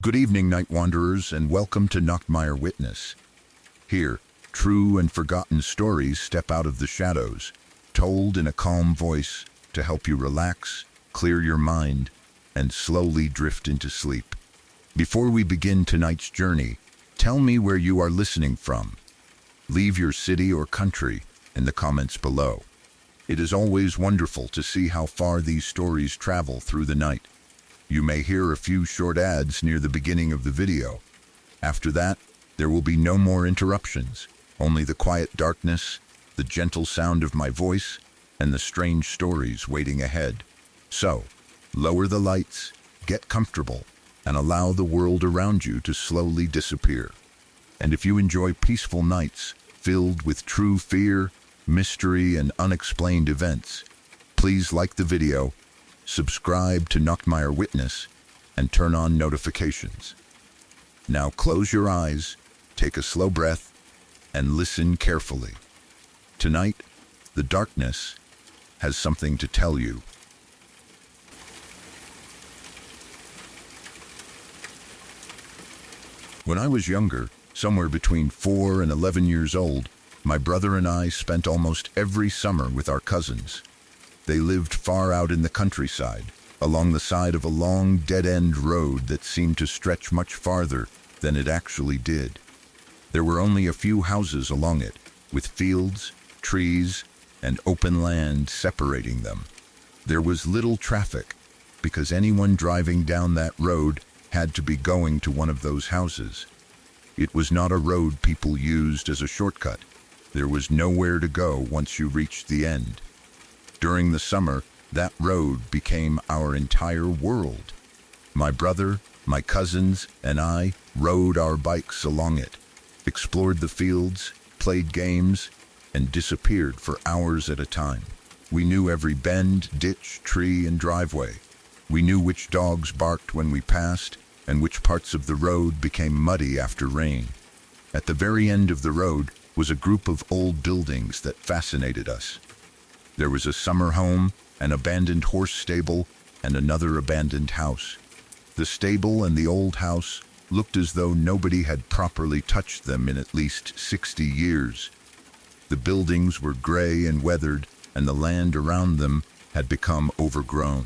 Good evening, night wanderers, and welcome to Nachtmare Witness. Here, true and forgotten stories step out of the shadows, told in a calm voice to help you relax, clear your mind, and slowly drift into sleep. Before we begin tonight's journey, tell me where you are listening from. Leave your city or country in the comments below. It is always wonderful to see how far these stories travel through the night. You may hear a few short ads near the beginning of the video. After that, there will be no more interruptions, only the quiet darkness, the gentle sound of my voice, and the strange stories waiting ahead. So, lower the lights, get comfortable, and allow the world around you to slowly disappear. And if you enjoy peaceful nights filled with true fear, mystery, and unexplained events, please like the video, subscribe to Nachtmare Witness, and turn on notifications. Now close your eyes, take a slow breath, and listen carefully. Tonight, the darkness has something to tell you. When I was younger, somewhere between 4 and 11 years old, my brother and I spent almost every summer with our cousins. They lived far out in the countryside, along the side of a long dead-end road that seemed to stretch much farther than it actually did. There were only a few houses along it, with fields, trees, and open land separating them. There was little traffic, because anyone driving down that road had to be going to one of those houses. It was not a road people used as a shortcut. There was nowhere to go once you reached the end. During the summer, that road became our entire world. My brother, my cousins, and I rode our bikes along it, explored the fields, played games, and disappeared for hours at a time. We knew every bend, ditch, tree, and driveway. We knew which dogs barked when we passed, and which parts of the road became muddy after rain. At the very end of the road was a group of old buildings that fascinated us. There was a summer home, an abandoned horse stable, and another abandoned house. The stable and the old house looked as though nobody had properly touched them in at least 60 years. The buildings were gray and weathered, and the land around them had become overgrown.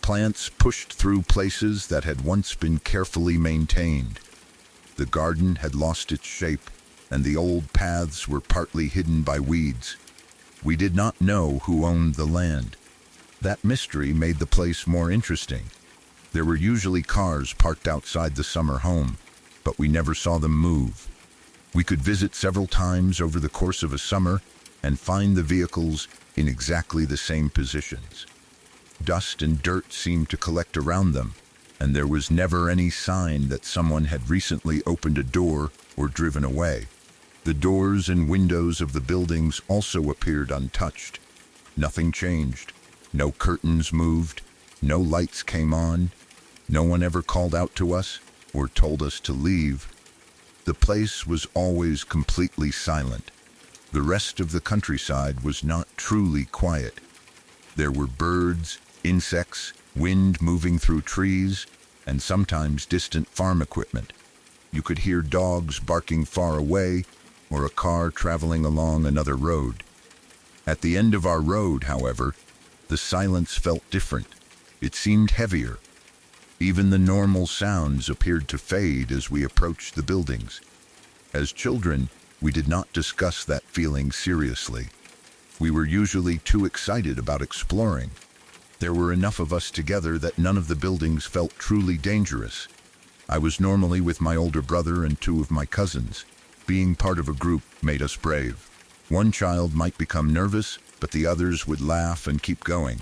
Plants pushed through places that had once been carefully maintained. The garden had lost its shape, and the old paths were partly hidden by weeds. We did not know who owned the land. That mystery made the place more interesting. There were usually cars parked outside the summer home, but we never saw them move. We could visit several times over the course of a summer and find the vehicles in exactly the same positions. Dust and dirt seemed to collect around them, and there was never any sign that someone had recently opened a door or driven away. The doors and windows of the buildings also appeared untouched. Nothing changed. No curtains moved. No lights came on. No one ever called out to us or told us to leave. The place was always completely silent. The rest of the countryside was not truly quiet. There were birds, insects, wind moving through trees, and sometimes distant farm equipment. You could hear dogs barking far away, or a car traveling along another road. At the end of our road, however, the silence felt different. It seemed heavier. Even the normal sounds appeared to fade as we approached the buildings. As children, we did not discuss that feeling seriously. We were usually too excited about exploring. There were enough of us together that none of the buildings felt truly dangerous. I was normally with my older brother and 2 of my cousins. Being part of a group made us brave. One child might become nervous, but the others would laugh and keep going.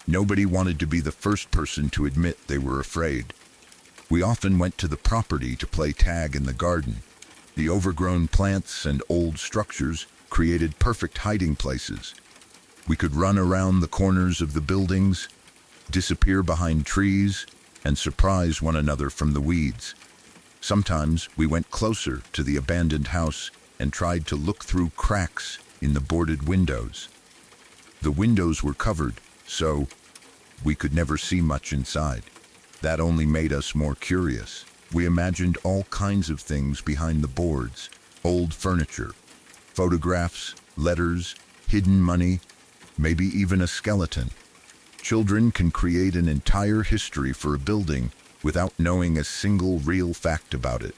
Nobody wanted to be the first person to admit they were afraid. We often went to the property to play tag in the garden. The overgrown plants and old structures created perfect hiding places. We could run around the corners of the buildings, disappear behind trees, and surprise one another from the weeds. Sometimes we went closer to the abandoned house and tried to look through cracks in the boarded windows. The windows were covered, so we could never see much inside. That only made us more curious. We imagined all kinds of things behind the boards: old furniture, photographs, letters, hidden money, maybe even a skeleton. Children can create an entire history for a building without knowing a single real fact about it.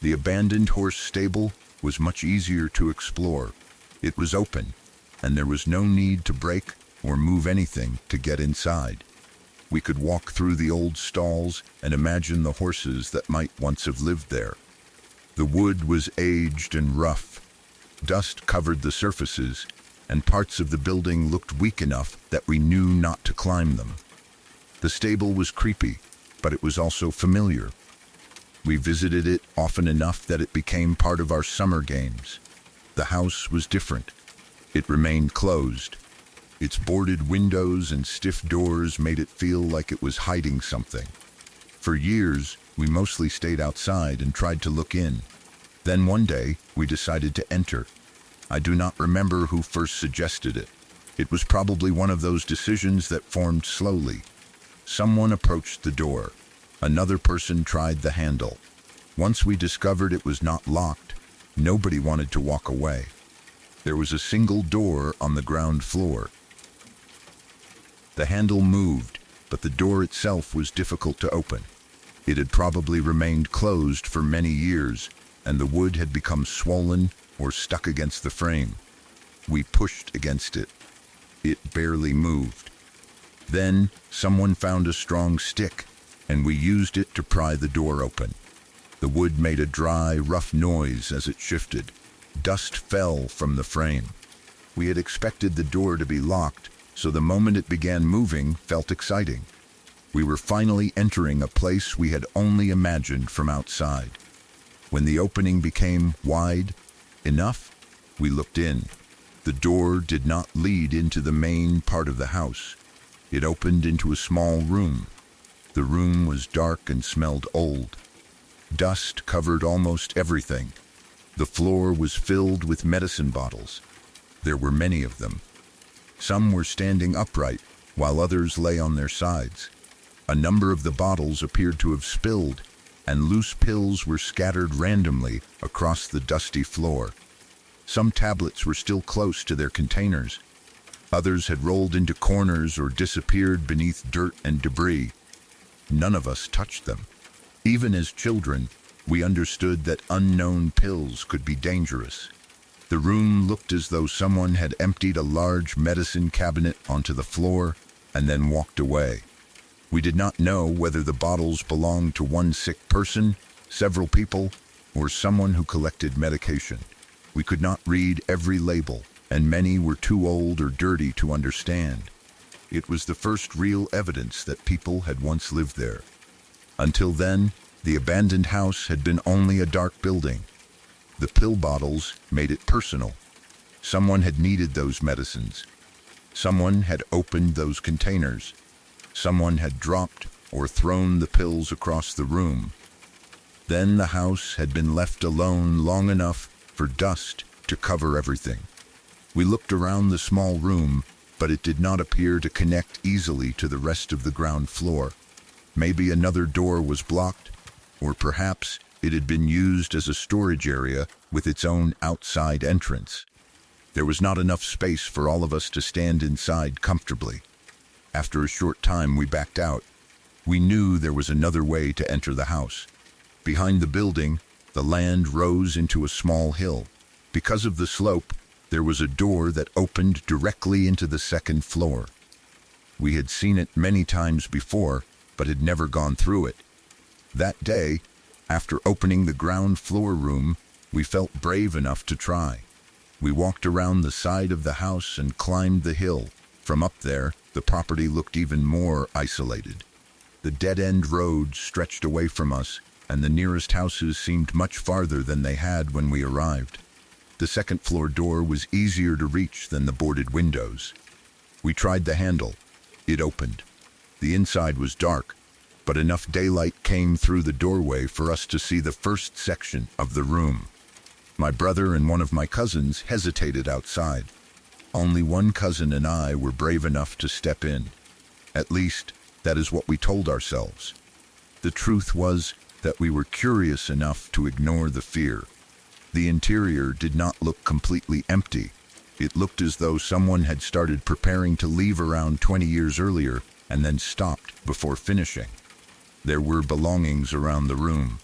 The abandoned horse stable was much easier to explore. It was open, and there was no need to break or move anything to get inside. We could walk through the old stalls and imagine the horses that might once have lived there. The wood was aged and rough. Dust covered the surfaces, and parts of the building looked weak enough that we knew not to climb them. The stable was creepy, but it was also familiar. We visited it often enough that it became part of our summer games. The house was different. It remained closed. Its boarded windows and stiff doors made it feel like it was hiding something. For years, we mostly stayed outside and tried to look in. Then one day, we decided to enter. I do not remember who first suggested it. It was probably one of those decisions that formed slowly. Someone approached the door. Another person tried the handle. Once we discovered it was not locked, nobody wanted to walk away. There was a single door on the ground floor. The handle moved, but the door itself was difficult to open. It had probably remained closed for many years, and the wood had become swollen or stuck against the frame. We pushed against it. It barely moved. Then someone found a strong stick, and we used it to pry the door open. The wood made a dry, rough noise as it shifted. Dust fell from the frame. We had expected the door to be locked, so the moment it began moving felt exciting. We were finally entering a place we had only imagined from outside. When the opening became wide enough, we looked in. The door did not lead into the main part of the house. It opened into a small room. The room was dark and smelled old. Dust covered almost everything. The floor was filled with medicine bottles. There were many of them. Some were standing upright, while others lay on their sides. A number of the bottles appeared to have spilled, and loose pills were scattered randomly across the dusty floor. Some tablets were still close to their containers. Others had rolled into corners or disappeared beneath dirt and debris. None of us touched them. Even as children, we understood that unknown pills could be dangerous. The room looked as though someone had emptied a large medicine cabinet onto the floor and then walked away. We did not know whether the bottles belonged to one sick person, several people, or someone who collected medication. We could not read every label, and many were too old or dirty to understand. It was the first real evidence that people had once lived there. Until then, the abandoned house had been only a dark building. The pill bottles made it personal. Someone had needed those medicines. Someone had opened those containers. Someone had dropped or thrown the pills across the room. Then the house had been left alone long enough for dust to cover everything. We looked around the small room, but it did not appear to connect easily to the rest of the ground floor. Maybe another door was blocked, or perhaps it had been used as a storage area with its own outside entrance. There was not enough space for all of us to stand inside comfortably. After a short time, we backed out. We knew there was another way to enter the house. Behind the building, the land rose into a small hill. Because of the slope, there was a door that opened directly into the second floor. We had seen it many times before, but had never gone through it. That day, after opening the ground floor room, we felt brave enough to try. We walked around the side of the house and climbed the hill. From up there, the property looked even more isolated. The dead-end road stretched away from us, and the nearest houses seemed much farther than they had when we arrived. The second-floor door was easier to reach than the boarded windows. We tried the handle. It opened. The inside was dark, but enough daylight came through the doorway for us to see the first section of the room. My brother and one of my cousins hesitated outside. Only one cousin and I were brave enough to step in. At least, That is what we told ourselves. The truth was that we were curious enough to ignore the fear. The interior did not look completely empty. It looked as though someone had started preparing to leave around 20 years earlier and then stopped before finishing. There were belongings around the room.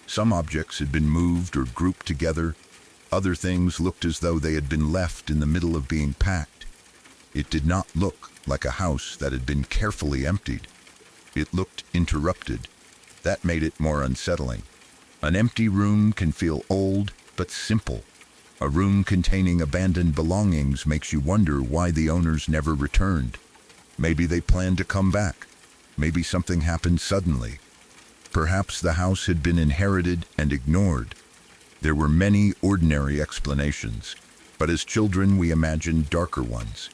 Some objects had been moved or grouped together. Other things looked as though they had been left in the middle of being packed. It did not look like a house that had been carefully emptied. It looked interrupted. That made it more unsettling. An empty room can feel old but simple. A room containing abandoned belongings makes you wonder why the owners never returned. Maybe they planned to come back. Maybe something happened suddenly. Perhaps the house had been inherited and ignored. There were many ordinary explanations, but as children we imagined darker ones.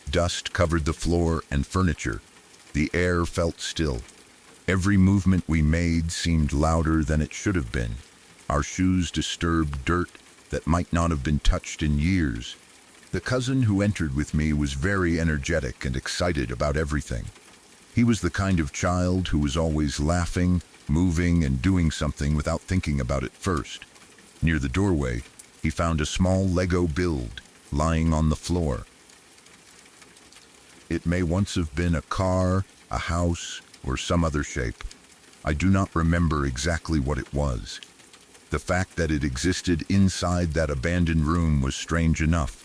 Dust covered the floor and furniture. The air felt still. Every movement we made seemed louder than it should have been. Our shoes disturbed dirt that might not have been touched in years. The cousin who entered with me was very energetic and excited about everything. He was the kind of child who was always laughing, moving, and doing something without thinking about it first. Near the doorway, he found a small Lego build lying on the floor. It may once have been a car, a house, or some other shape. I do not remember exactly what it was. The fact that it existed inside that abandoned room was strange enough.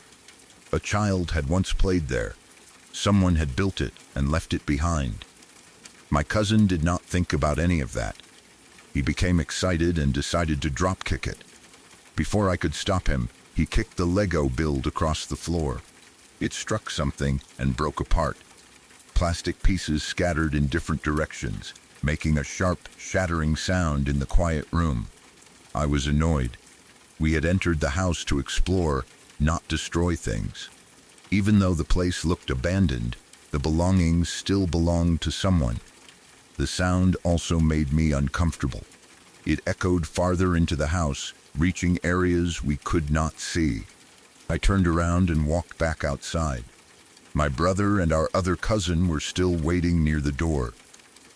A child had once played there. Someone had built it and left it behind. My cousin did not think about any of that. He became excited and decided to drop kick it. Before I could stop him, he kicked the Lego build across the floor. It struck something and broke apart. Plastic pieces scattered in different directions, making a sharp, shattering sound in the quiet room. I was annoyed. We had entered the house to explore, not destroy things. Even though the place looked abandoned, the belongings still belonged to someone. The sound also made me uncomfortable. It echoed farther into the house, reaching areas we could not see. I turned around and walked back outside. My brother and our other cousin were still waiting near the door.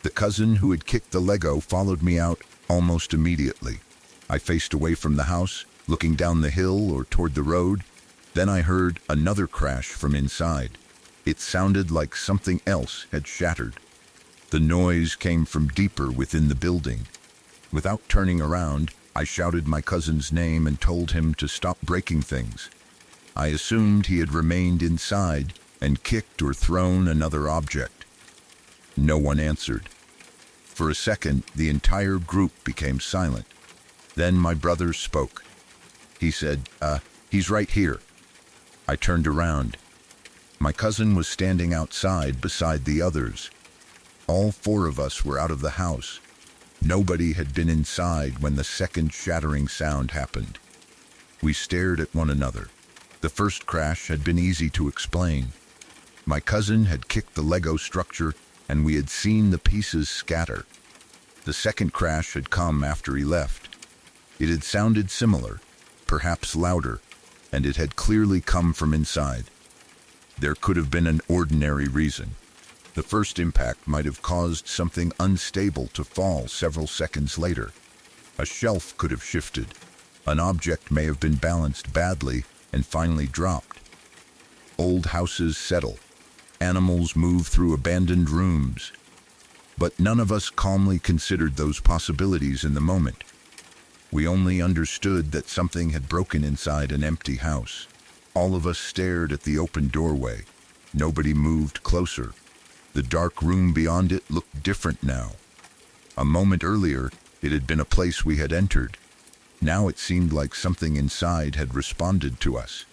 The cousin who had kicked the Lego followed me out almost immediately. I faced away from the house, looking down the hill or toward the road. Then I heard another crash from inside. It sounded like something else had shattered. The noise came from deeper within the building. Without turning around, I shouted my cousin's name and told him to stop breaking things. I assumed he had remained inside and kicked or thrown another object. No one answered. For a second, the entire group became silent. Then my brother spoke. He said, he's right here." I turned around. My cousin was standing outside beside the others. All four of us were out of the house. Nobody had been inside when the second shattering sound happened. We stared at one another. The first crash had been easy to explain. My cousin had kicked the Lego structure, and we had seen the pieces scatter. The second crash had come after he left. It had sounded similar, perhaps louder, and it had clearly come from inside. There could have been an ordinary reason. The first impact might have caused something unstable to fall several seconds later. A shelf could have shifted. An object may have been balanced badly and finally dropped. Old houses settle. Animals move through abandoned rooms. But none of us calmly considered those possibilities in the moment. We only understood that something had broken inside an empty house. All of us stared at the open doorway. Nobody moved closer. The dark room beyond it looked different now. A moment earlier, it had been a place we had entered. Now it seemed like something inside had responded to us.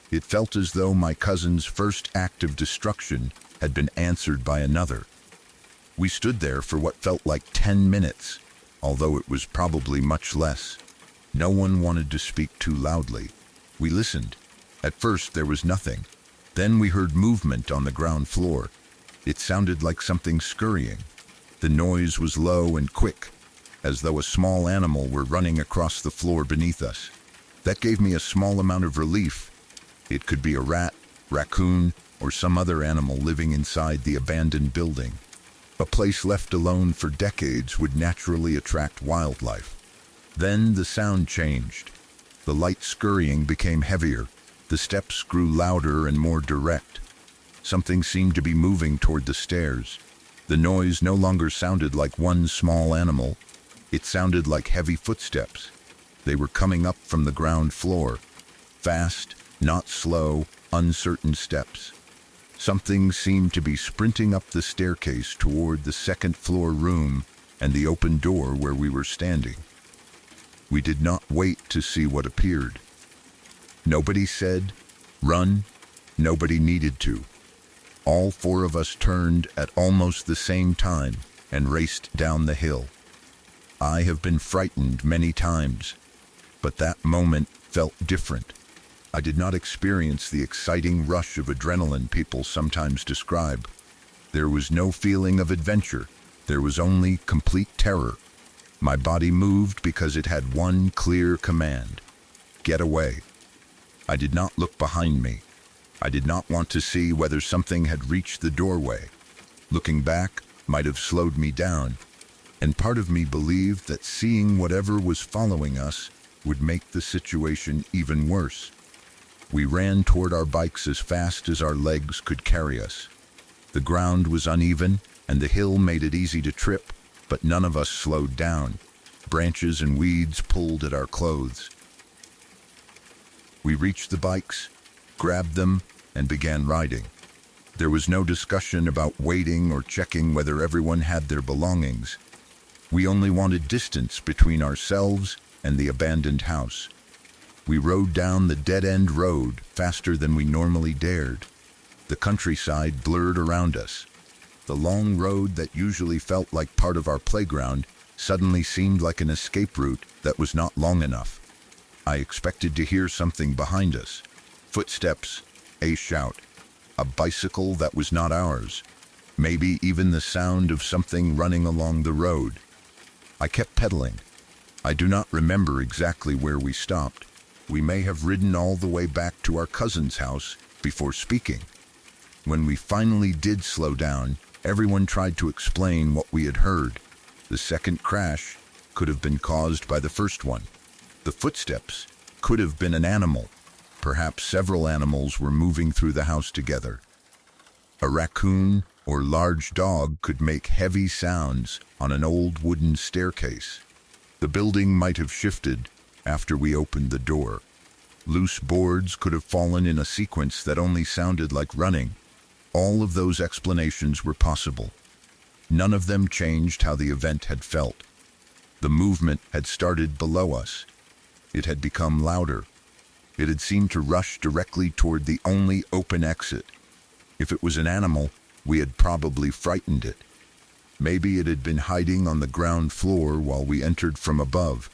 It felt as though my cousin's first act of destruction had been answered by another. We stood there for what felt like 10 minutes, although it was probably much less. No one wanted to speak too loudly. We listened. At first there was nothing. Then we heard movement on the ground floor. It sounded like something scurrying. The noise was low and quick, as though a small animal were running across the floor beneath us. That gave me a small amount of relief. It could be a rat, raccoon, or some other animal living inside the abandoned building. A place left alone for decades would naturally attract wildlife. Then the sound changed. The light scurrying became heavier. The steps grew louder and more direct. Something seemed to be moving toward the stairs. The noise no longer sounded like one small animal. It sounded like heavy footsteps. They were coming up from the ground floor. Fast, not slow, uncertain steps. Something seemed to be sprinting up the staircase toward the second-floor room and the open door where we were standing. We did not wait to see what appeared. Nobody said, "Run." Nobody needed to. All four of us turned at almost the same time and raced down the hill. I have been frightened many times, but that moment felt different. I did not experience the exciting rush of adrenaline people sometimes describe. There was no feeling of adventure. There was only complete terror. My body moved because it had one clear command: get away. I did not look behind me. I did not want to see whether something had reached the doorway. Looking back might have slowed me down, and part of me believed that seeing whatever was following us would make the situation even worse. We ran toward our bikes as fast as our legs could carry us. The ground was uneven, and the hill made it easy to trip, but none of us slowed down. Branches and weeds pulled at our clothes. We reached the bikes, grabbed them, and began riding. There was no discussion about waiting or checking whether everyone had their belongings. We only wanted distance between ourselves and the abandoned house. We rode down the dead-end road faster than we normally dared. The countryside blurred around us. The long road that usually felt like part of our playground suddenly seemed like an escape route that was not long enough. I expected to hear something behind us. Footsteps, a shout, a bicycle that was not ours, maybe even the sound of something running along the road. I kept pedaling. I do not remember exactly where we stopped. We may have ridden all the way back to our cousin's house before speaking. When we finally did slow down, everyone tried to explain what we had heard. The second crash could have been caused by the first one. The footsteps could have been an animal. Perhaps several animals were moving through the house together. A raccoon or large dog could make heavy sounds on an old wooden staircase. The building might have shifted after we opened the door. Loose boards could have fallen in a sequence that only sounded like running. All of those explanations were possible. None of them changed how the event had felt. The movement had started below us. It had become louder. It had seemed to rush directly toward the only open exit. If it was an animal, we had probably frightened it. Maybe it had been hiding on the ground floor while we entered from above.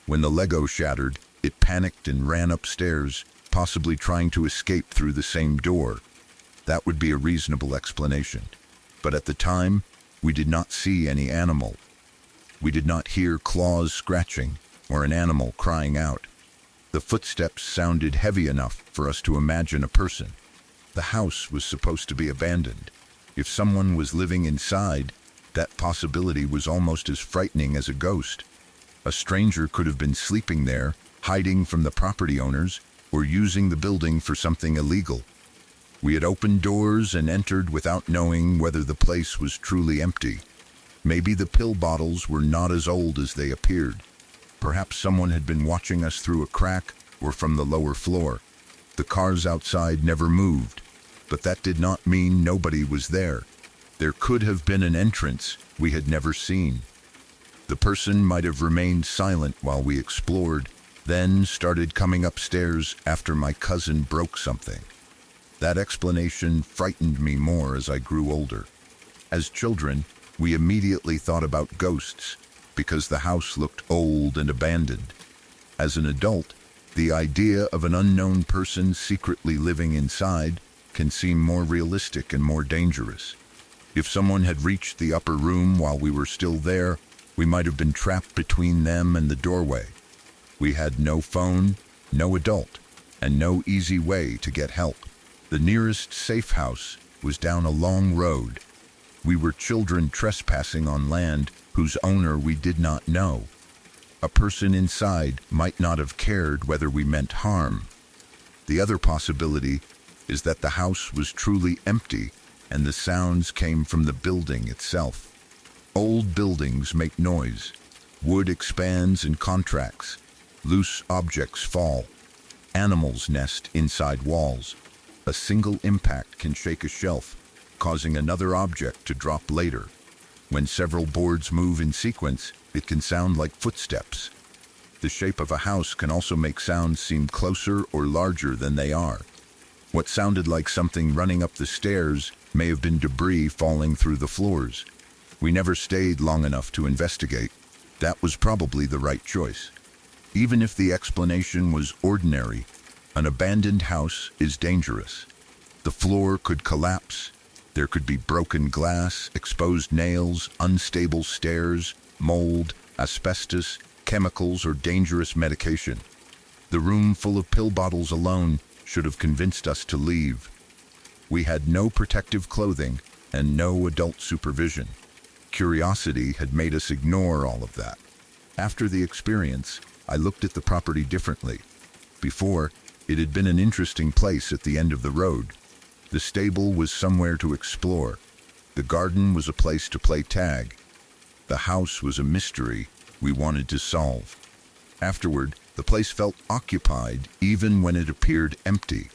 When the Lego shattered, it panicked and ran upstairs, possibly trying to escape through the same door. That would be a reasonable explanation. But at the time, we did not see any animal. We did not hear claws scratching or an animal crying out. The footsteps sounded heavy enough for us to imagine a person. The house was supposed to be abandoned. If someone was living inside, that possibility was almost as frightening as a ghost. A stranger could have been sleeping there, hiding from the property owners, or using the building for something illegal. We had opened doors and entered without knowing whether the place was truly empty. Maybe the pill bottles were not as old as they appeared. Perhaps someone had been watching us through a crack or from the lower floor. The cars outside never moved, but that did not mean nobody was there. There could have been an entrance we had never seen. The person might have remained silent while we explored, then started coming upstairs after my cousin broke something. That explanation frightened me more as I grew older. As children, we immediately thought about ghosts because the house looked old and abandoned. As an adult, the idea of an unknown person secretly living inside can seem more realistic and more dangerous. If someone had reached the upper room while we were still there, we might have been trapped between them and the doorway. We had no phone, no adult, and no easy way to get help. The nearest safe house was down a long road. We were children trespassing on land whose owner we did not know. A person inside might not have cared whether we meant harm. The other possibility is that the house was truly empty and the sounds came from the building itself. Old buildings make noise. Wood expands and contracts. Loose objects fall. Animals nest inside walls. A single impact can shake a shelf, causing another object to drop later. When several boards move in sequence, it can sound like footsteps. The shape of a house can also make sounds seem closer or larger than they are. What sounded like something running up the stairs may have been debris falling through the floors. We never stayed long enough to investigate. That was probably the right choice. Even if the explanation was ordinary, an abandoned house is dangerous. The floor could collapse. There could be broken glass, exposed nails, unstable stairs, mold, asbestos, chemicals, or dangerous medication. The room full of pill bottles alone should have convinced us to leave. We had no protective clothing and no adult supervision. Curiosity had made us ignore all of that. After the experience, I looked at the property differently. Before, it had been an interesting place at the end of the road. The stable was somewhere to explore. The garden was a place to play tag. The house was a mystery we wanted to solve. Afterward, the place felt occupied even when it appeared empty.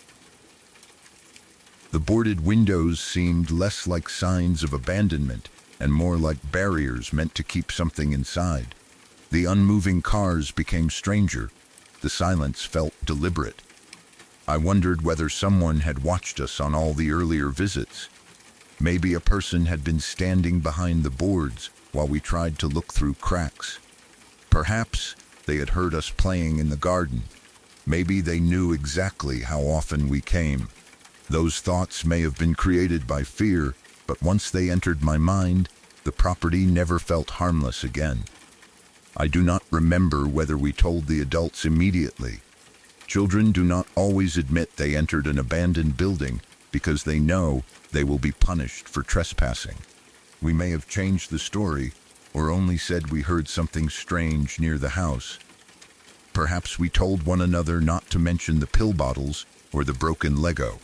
The boarded windows seemed less like signs of abandonment and more like barriers meant to keep something inside. The unmoving cars became stranger. The silence felt deliberate. I wondered whether someone had watched us on all the earlier visits. Maybe a person had been standing behind the boards while we tried to look through cracks. Perhaps they had heard us playing in the garden. Maybe they knew exactly how often we came. Those thoughts may have been created by fear, but once they entered my mind, the property never felt harmless again. I do not remember whether we told the adults immediately. Children do not always admit they entered an abandoned building because they know they will be punished for trespassing. We may have changed the story or only said we heard something strange near the house. Perhaps we told one another not to mention the pill bottles or the broken Lego.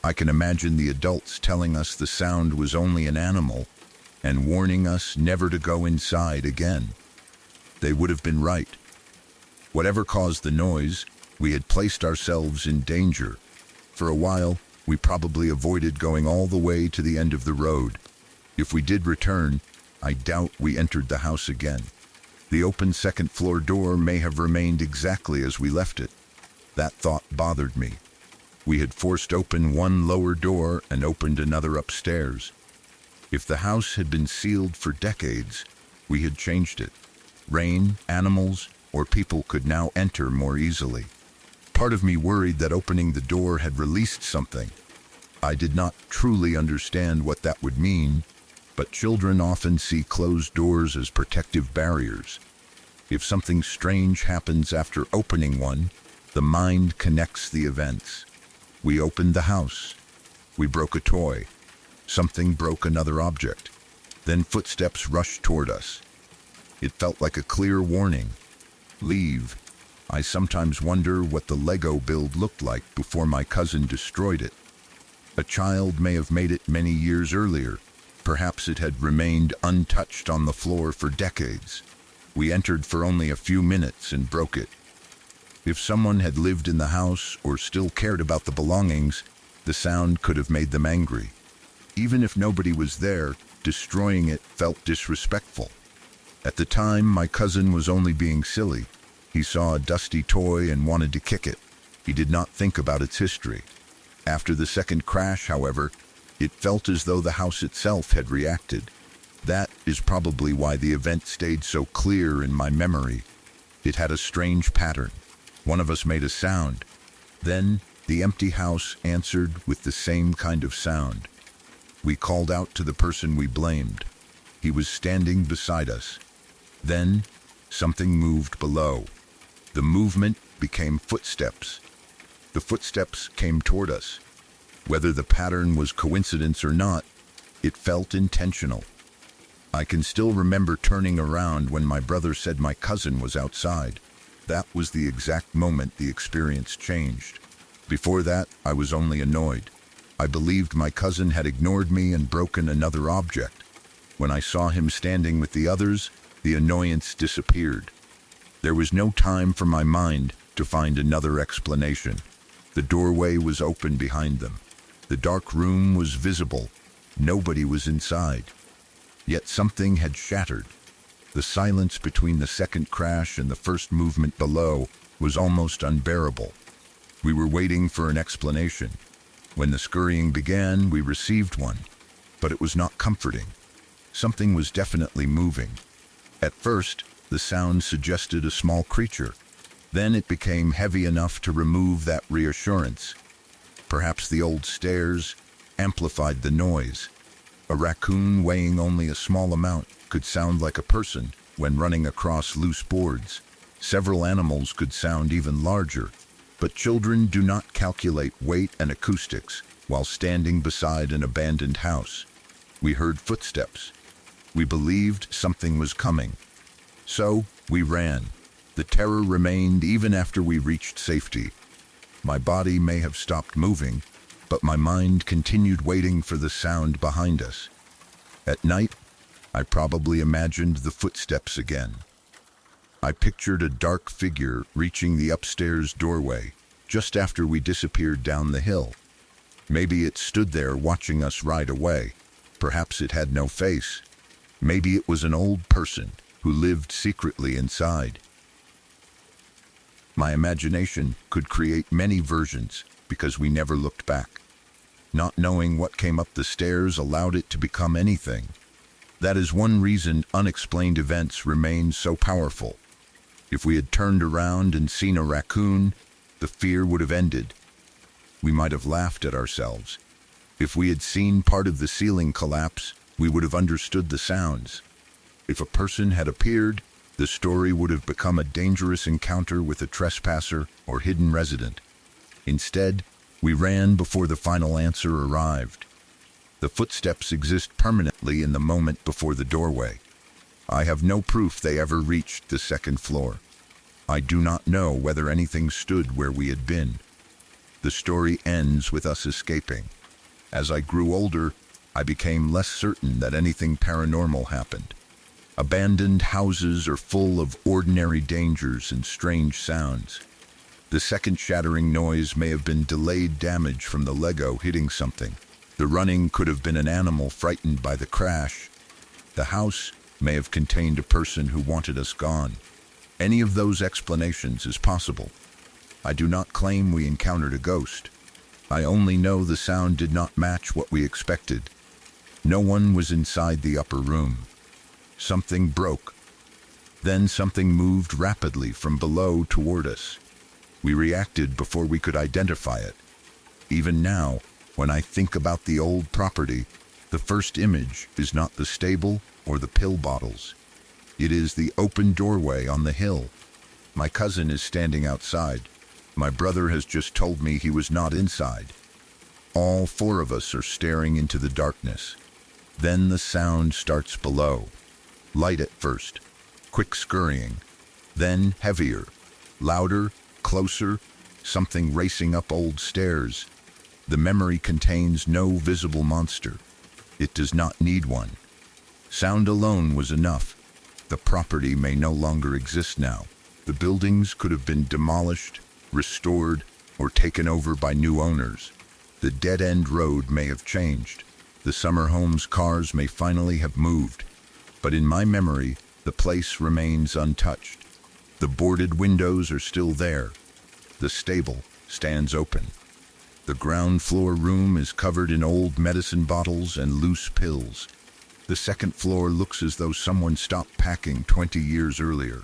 I can imagine the adults telling us the sound was only an animal and warning us never to go inside again. They would have been right. Whatever caused the noise, we had placed ourselves in danger. For a while, we probably avoided going all the way to the end of the road. If we did return, I doubt we entered the house again. The open second-floor door may have remained exactly as we left it. That thought bothered me. We had forced open one lower door and opened another upstairs. If the house had been sealed for decades, we had changed it. Rain, animals, or people could now enter more easily. Part of me worried that opening the door had released something. I did not truly understand what that would mean, but children often see closed doors as protective barriers. If something strange happens after opening one, the mind connects the events. We opened the house. We broke a toy. Something broke another object. Then footsteps rushed toward us. It felt like a clear warning. Leave. I sometimes wonder what the Lego build looked like before my cousin destroyed it. A child may have made it many years earlier. Perhaps it had remained untouched on the floor for decades. We entered for only a few minutes and broke it. If someone had lived in the house or still cared about the belongings, the sound could have made them angry. Even if nobody was there, destroying it felt disrespectful. At the time, my cousin was only being silly. He saw a dusty toy and wanted to kick it. He did not think about its history. After the second crash, however, it felt as though the house itself had reacted. That is probably why the event stayed so clear in my memory. It had a strange pattern. One of us made a sound. Then, the empty house answered with the same kind of sound. We called out to the person we blamed. He was standing beside us. Then, something moved below. The movement became footsteps. The footsteps came toward us. Whether the pattern was coincidence or not, It felt intentional. I can still remember turning around when my brother said my cousin was outside. That was the exact moment the experience changed. Before that, I was only annoyed. I believed my cousin had ignored me and broken another object. When I saw him standing with the others, the annoyance disappeared. There was no time for my mind to find another explanation. The doorway was open behind them. The dark room was visible. Nobody was inside. Yet something had shattered. The silence between the second crash and the first movement below was almost unbearable. We were waiting for an explanation. When the scurrying began, we received one, but it was not comforting. Something was definitely moving. At first, the sound suggested a small creature. Then it became heavy enough to remove that reassurance. Perhaps the old stairs amplified the noise. A raccoon weighing only a small amount could sound like a person when running across loose boards. Several animals could sound even larger, but children do not calculate weight and acoustics while standing beside an abandoned house. We heard footsteps. We believed something was coming. So we ran. The terror remained even after we reached safety. My body may have stopped moving, but my mind continued waiting for the sound behind us. At night, I probably imagined the footsteps again. I pictured a dark figure reaching the upstairs doorway just after we disappeared down the hill. Maybe it stood there watching us ride away. Perhaps it had no face. Maybe it was an old person who lived secretly inside. My imagination could create many versions because we never looked back. Not knowing what came up the stairs allowed it to become anything. That is one reason unexplained events remain so powerful. If we had turned around and seen a raccoon, the fear would have ended. We might have laughed at ourselves. If we had seen part of the ceiling collapse, we would have understood the sounds. If a person had appeared, the story would have become a dangerous encounter with a trespasser or hidden resident. Instead, we ran before the final answer arrived. The footsteps exist permanently in the moment before the doorway. I have no proof they ever reached the second floor. I do not know whether anything stood where we had been. The story ends with us escaping. As I grew older, I became less certain that anything paranormal happened. Abandoned houses are full of ordinary dangers and strange sounds. The second shattering noise may have been delayed damage from the Lego hitting something. The running could have been an animal frightened by the crash. The house may have contained a person who wanted us gone. Any of those explanations is possible. I do not claim we encountered a ghost. I only know the sound did not match what we expected. No one was inside the upper room. Something broke. Then something moved rapidly from below toward us. We reacted before we could identify it. Even now, when I think about the old property, the first image is not the stable or the pill bottles. It is the open doorway on the hill. My cousin is standing outside. My brother has just told me he was not inside. All four of us are staring into the darkness. Then the sound starts below. Light at first, quick scurrying, then heavier, louder, closer, something racing up old stairs. The memory contains no visible monster. It does not need one. Sound alone was enough. The property may no longer exist now. The buildings could have been demolished, restored, or taken over by new owners. The dead-end road may have changed. The summer home's cars may finally have moved. But in my memory, the place remains untouched. The boarded windows are still there. The stable stands open. The ground floor room is covered in old medicine bottles and loose pills. The second floor looks as though someone stopped packing 20 years earlier.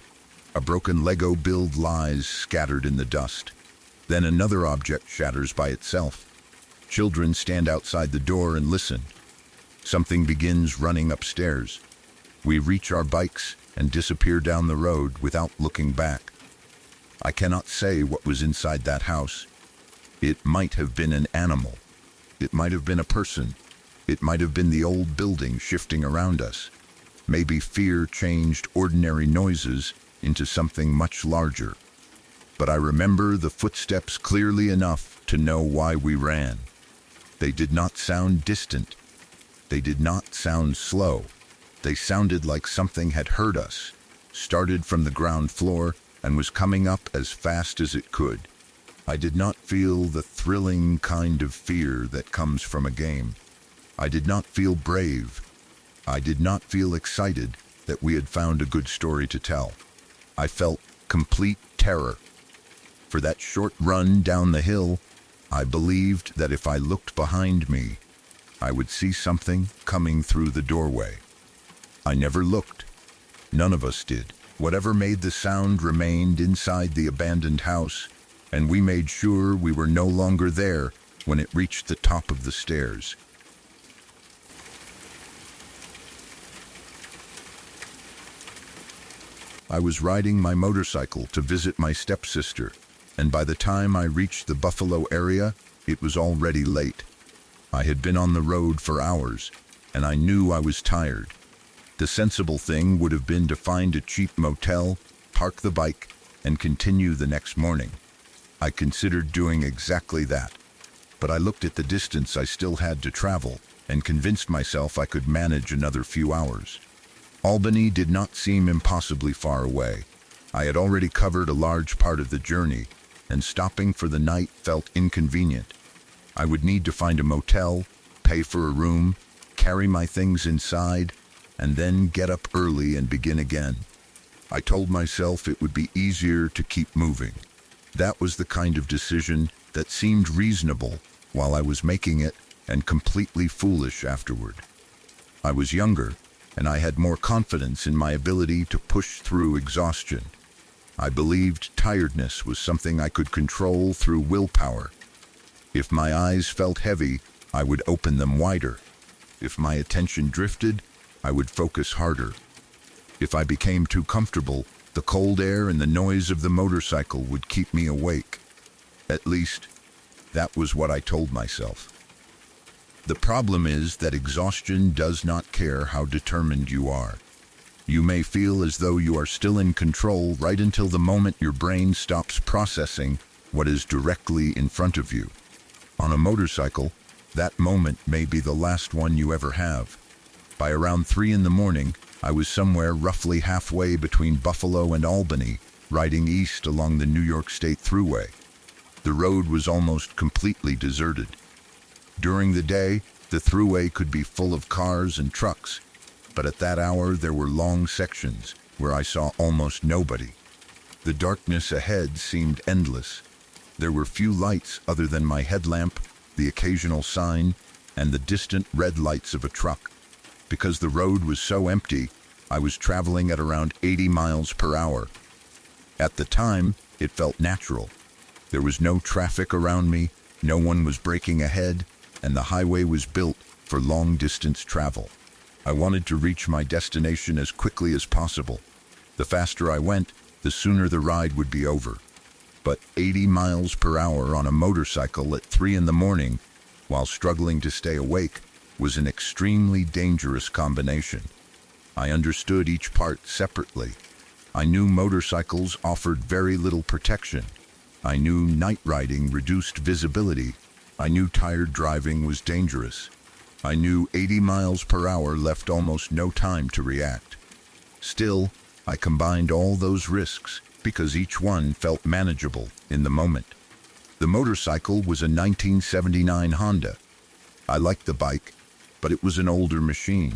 A broken Lego build lies scattered in the dust. Then another object shatters by itself. Children stand outside the door and listen. Something begins running upstairs. We reach our bikes and disappear down the road without looking back. I cannot say what was inside that house. It might have been an animal. It might have been a person. It might have been the old building shifting around us. Maybe fear changed ordinary noises into something much larger. But I remember the footsteps clearly enough to know why we ran. They did not sound distant. They did not sound slow. They sounded like something had heard us, started from the ground floor, and was coming up as fast as it could. I did not feel the thrilling kind of fear that comes from a game. I did not feel brave. I did not feel excited that we had found a good story to tell. I felt complete terror. For that short run down the hill, I believed that if I looked behind me, I would see something coming through the doorway. I never looked. None of us did. Whatever made the sound remained inside the abandoned house, and we made sure we were no longer there when it reached the top of the stairs. I was riding my motorcycle to visit my stepsister, and by the time I reached the Buffalo area, it was already late. I had been on the road for hours, and I knew I was tired. The sensible thing would have been to find a cheap motel, park the bike, and continue the next morning. I considered doing exactly that, but I looked at the distance I still had to travel and convinced myself I could manage another few hours. Albany did not seem impossibly far away. I had already covered a large part of the journey, and stopping for the night felt inconvenient. I would need to find a motel, pay for a room, carry my things inside, and then get up early and begin again. I told myself it would be easier to keep moving. That was the kind of decision that seemed reasonable while I was making it and completely foolish afterward. I was younger, and I had more confidence in my ability to push through exhaustion. I believed tiredness was something I could control through willpower. If my eyes felt heavy, I would open them wider. If my attention drifted, I would focus harder. If I became too comfortable, the cold air and the noise of the motorcycle would keep me awake. At least, that was what I told myself. The problem is that exhaustion does not care how determined you are. You may feel as though you are still in control right until the moment your brain stops processing what is directly in front of you. On a motorcycle, that moment may be the last one you ever have. By around 3 in the morning, I was somewhere roughly halfway between Buffalo and Albany, riding east along the New York State Thruway. The road was almost completely deserted. During the day, the thruway could be full of cars and trucks, but at that hour there were long sections where I saw almost nobody. The darkness ahead seemed endless. There were few lights other than my headlamp, the occasional sign, and the distant red lights of a truck. Because the road was so empty, I was traveling at around 80 miles per hour. At the time, it felt natural. There was no traffic around me, no one was braking ahead, and the highway was built for long-distance travel. I wanted to reach my destination as quickly as possible. The faster I went, the sooner the ride would be over. But 80 miles per hour on a motorcycle at 3 in the morning, while struggling to stay awake, was an extremely dangerous combination. I understood each part separately. I knew motorcycles offered very little protection. I knew night riding reduced visibility. I knew tired driving was dangerous. I knew 80 miles per hour left almost no time to react. Still, I combined all those risks because each one felt manageable in the moment. The motorcycle was a 1979 Honda. I liked the bike, but it was an older machine.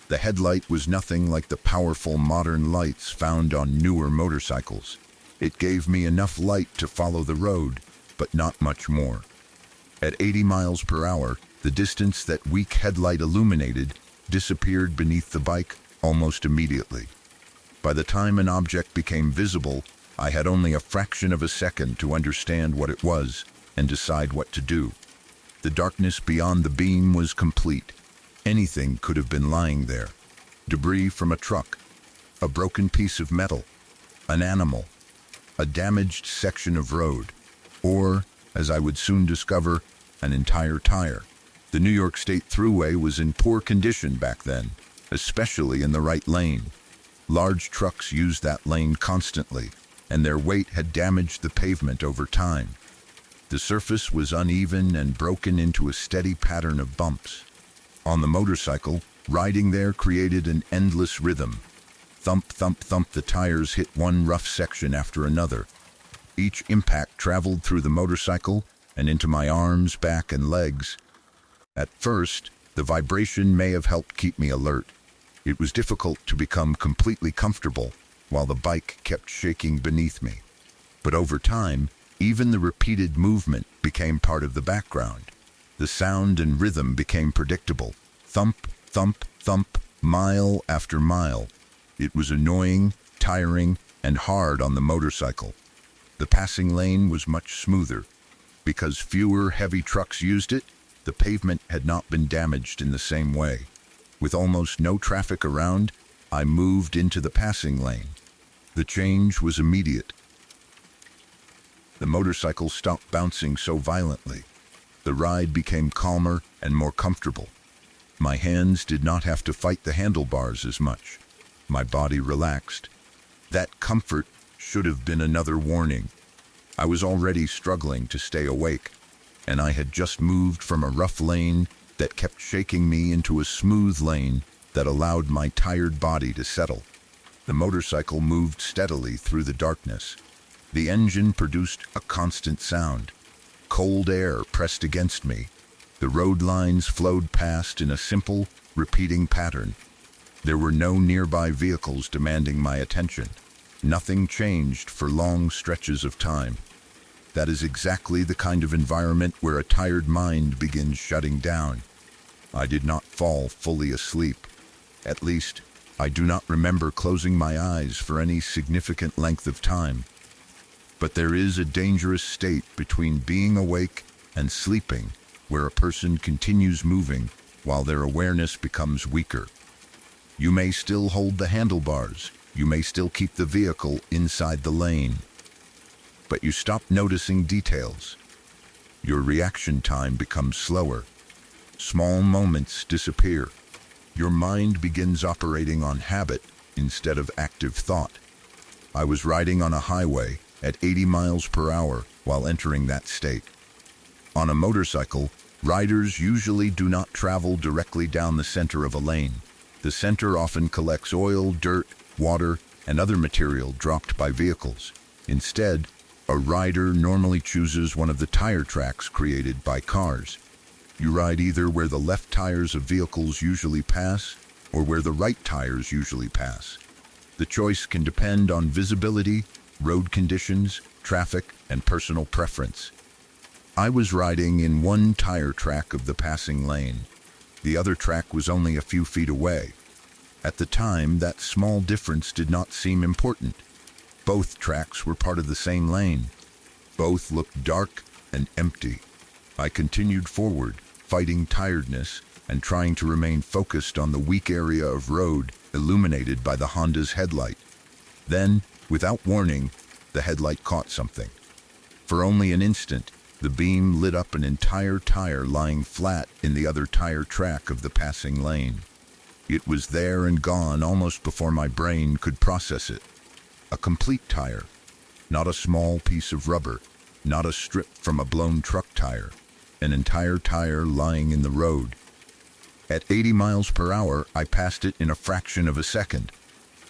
The headlight was nothing like the powerful modern lights found on newer motorcycles. It gave me enough light to follow the road, but not much more. At 80 miles per hour, the distance that weak headlight illuminated disappeared beneath the bike almost immediately. By the time an object became visible, I had only a fraction of a second to understand what it was and decide what to do. The darkness beyond the beam was complete. Anything could have been lying there. Debris from a truck, a broken piece of metal, an animal, a damaged section of road, or, as I would soon discover, an entire tire. The New York State Thruway was in poor condition back then, especially in the right lane. Large trucks used that lane constantly, and their weight had damaged the pavement over time. The surface was uneven and broken into a steady pattern of bumps. On the motorcycle, riding there created an endless rhythm. Thump, thump, thump, the tires hit one rough section after another. Each impact traveled through the motorcycle and into my arms, back, and legs. At first, the vibration may have helped keep me alert. It was difficult to become completely comfortable while the bike kept shaking beneath me. But over time, even the repeated movement became part of the background. The sound and rhythm became predictable. Thump, thump, thump, mile after mile. It was annoying, tiring, and hard on the motorcycle. The passing lane was much smoother. Because fewer heavy trucks used it, the pavement had not been damaged in the same way. With almost no traffic around, I moved into the passing lane. The change was immediate. The motorcycle stopped bouncing so violently. The ride became calmer and more comfortable. My hands did not have to fight the handlebars as much. My body relaxed. That comfort should have been another warning. I was already struggling to stay awake, and I had just moved from a rough lane that kept shaking me into a smooth lane that allowed my tired body to settle. The motorcycle moved steadily through the darkness. The engine produced a constant sound. Cold air pressed against me. The road lines flowed past in a simple, repeating pattern. There were no nearby vehicles demanding my attention. Nothing changed for long stretches of time. That is exactly the kind of environment where a tired mind begins shutting down. I did not fall fully asleep. At least, I do not remember closing my eyes for any significant length of time. But there is a dangerous state between being awake and sleeping, where a person continues moving while their awareness becomes weaker. You may still hold the handlebars, you may still keep the vehicle inside the lane, but you stop noticing details. Your reaction time becomes slower. Small moments disappear. Your mind begins operating on habit instead of active thought. I was riding on a highway at 80 miles per hour while entering that state. On a motorcycle, riders usually do not travel directly down the center of a lane. The center often collects oil, dirt, water, and other material dropped by vehicles. Instead, a rider normally chooses one of the tire tracks created by cars. You ride either where the left tires of vehicles usually pass or where the right tires usually pass. The choice can depend on visibility, road conditions, traffic, and personal preference. I was riding in one tire track of the passing lane. The other track was only a few feet away. At the time, that small difference did not seem important. Both tracks were part of the same lane. Both looked dark and empty. I continued forward, fighting tiredness and trying to remain focused on the weak area of road illuminated by the Honda's headlight. Then, without warning, the headlight caught something. For only an instant, the beam lit up an entire tire lying flat in the other tire track of the passing lane. It was there and gone almost before my brain could process it. A complete tire, not a small piece of rubber, not a strip from a blown truck tire, an entire tire lying in the road. At 80 miles per hour, I passed it in a fraction of a second.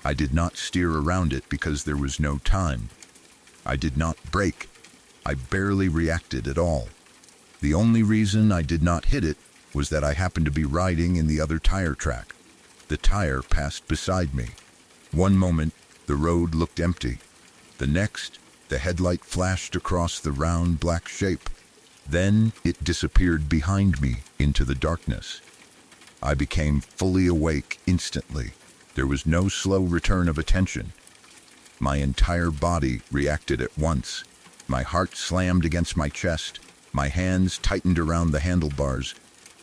I did not steer around it because there was no time. I did not brake. I barely reacted at all. The only reason I did not hit it was that I happened to be riding in the other tire track. The tire passed beside me. One moment, the road looked empty. The next, the headlight flashed across the round black shape. Then it disappeared behind me into the darkness. I became fully awake instantly. There was no slow return of attention. My entire body reacted at once. My heart slammed against my chest. My hands tightened around the handlebars.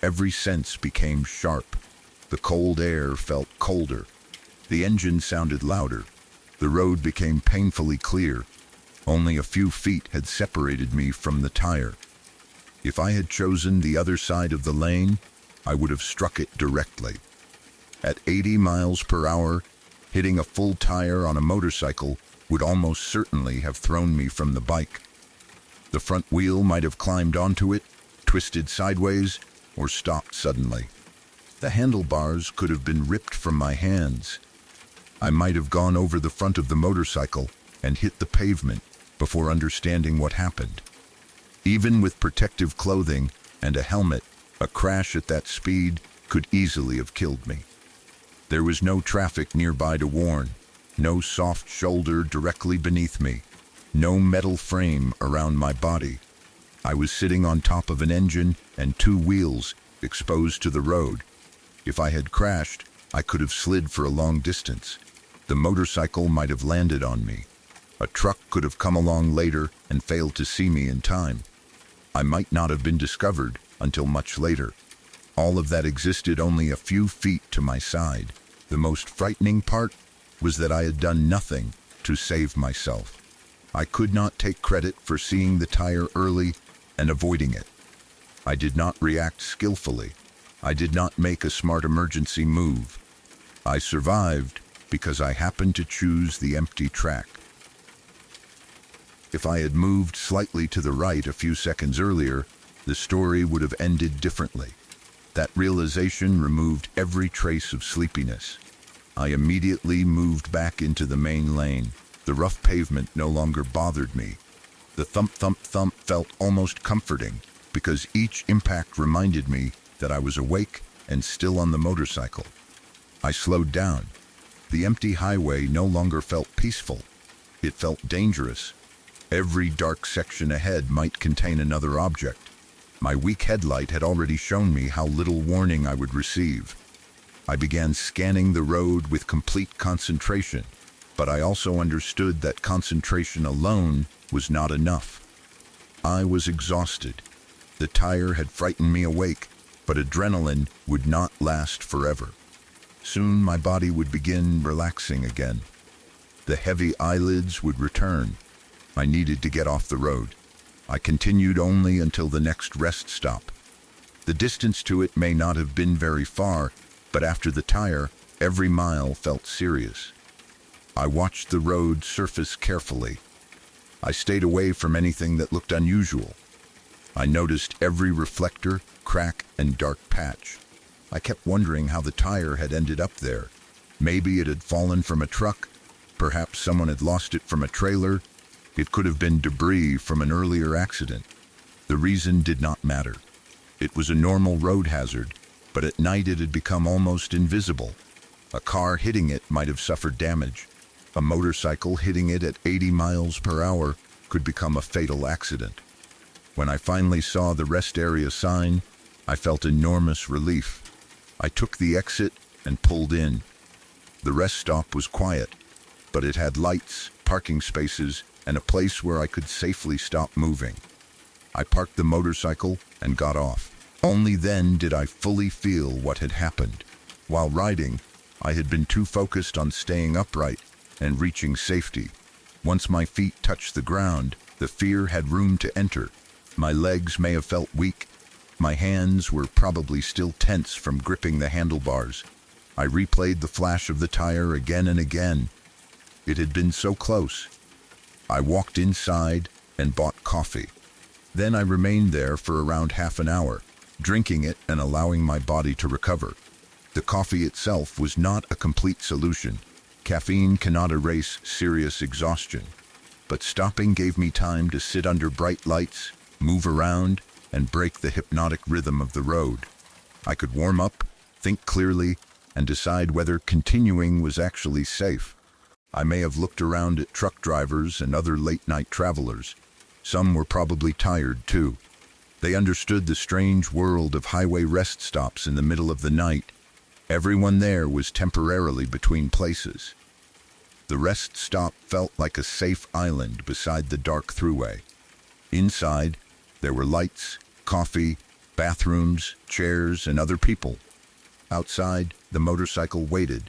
Every sense became sharp. The cold air felt colder. The engine sounded louder. The road became painfully clear. Only a few feet had separated me from the tire. If I had chosen the other side of the lane, I would have struck it directly. At 80 miles per hour, hitting a full tire on a motorcycle would almost certainly have thrown me from the bike. The front wheel might have climbed onto it, twisted sideways, or stopped suddenly. The handlebars could have been ripped from my hands. I might have gone over the front of the motorcycle and hit the pavement before understanding what happened. Even with protective clothing and a helmet, a crash at that speed could easily have killed me. There was no traffic nearby to warn, no soft shoulder directly beneath me, no metal frame around my body. I was sitting on top of an engine and two wheels exposed to the road. If I had crashed, I could have slid for a long distance. The motorcycle might have landed on me. A truck could have come along later and failed to see me in time. I might not have been discovered until much later. All of that existed only a few feet to my side. The most frightening part was that I had done nothing to save myself. I could not take credit for seeing the tire early and avoiding it. I did not react skillfully. I did not make a smart emergency move. I survived because I happened to choose the empty track. If I had moved slightly to the right a few seconds earlier, the story would have ended differently. That realization removed every trace of sleepiness. I immediately moved back into the main lane. The rough pavement no longer bothered me. The thump, thump, thump felt almost comforting because each impact reminded me that I was awake and still on the motorcycle. I slowed down. The empty highway no longer felt peaceful. It felt dangerous. Every dark section ahead might contain another object. My weak headlight had already shown me how little warning I would receive. I began scanning the road with complete concentration, but I also understood that concentration alone was not enough. I was exhausted. The tire had frightened me awake, but adrenaline would not last forever. Soon my body would begin relaxing again. The heavy eyelids would return. I needed to get off the road. I continued only until the next rest stop. The distance to it may not have been very far, but after the tire, every mile felt serious. I watched the road surface carefully. I stayed away from anything that looked unusual. I noticed every reflector, crack, and dark patch. I kept wondering how the tire had ended up there. Maybe it had fallen from a truck. Perhaps someone had lost it from a trailer. It could have been debris from an earlier accident. The reason did not matter. It was a normal road hazard, but at night it had become almost invisible. A car hitting it might have suffered damage. A motorcycle hitting it at 80 miles per hour could become a fatal accident. When I finally saw the rest area sign, I felt enormous relief. I took the exit and pulled in. The rest stop was quiet, but it had lights, parking spaces, and a place where I could safely stop moving. I parked the motorcycle and got off. Only then did I fully feel what had happened. While riding, I had been too focused on staying upright and reaching safety. Once my feet touched the ground, the fear had room to enter. My legs may have felt weak. My hands were probably still tense from gripping the handlebars. I replayed the flash of the tire again and again. It had been so close. I walked inside and bought coffee. Then I remained there for around half an hour, drinking it and allowing my body to recover. The coffee itself was not a complete solution. Caffeine cannot erase serious exhaustion. But stopping gave me time to sit under bright lights, move around, and break the hypnotic rhythm of the road. I could warm up, think clearly, and decide whether continuing was actually safe. I may have looked around at truck drivers and other late-night travelers. Some were probably tired, too. They understood the strange world of highway rest stops in the middle of the night. Everyone there was temporarily between places. The rest stop felt like a safe island beside the dark thruway. Inside, there were lights, coffee, bathrooms, chairs, and other people. Outside, the motorcycle waited.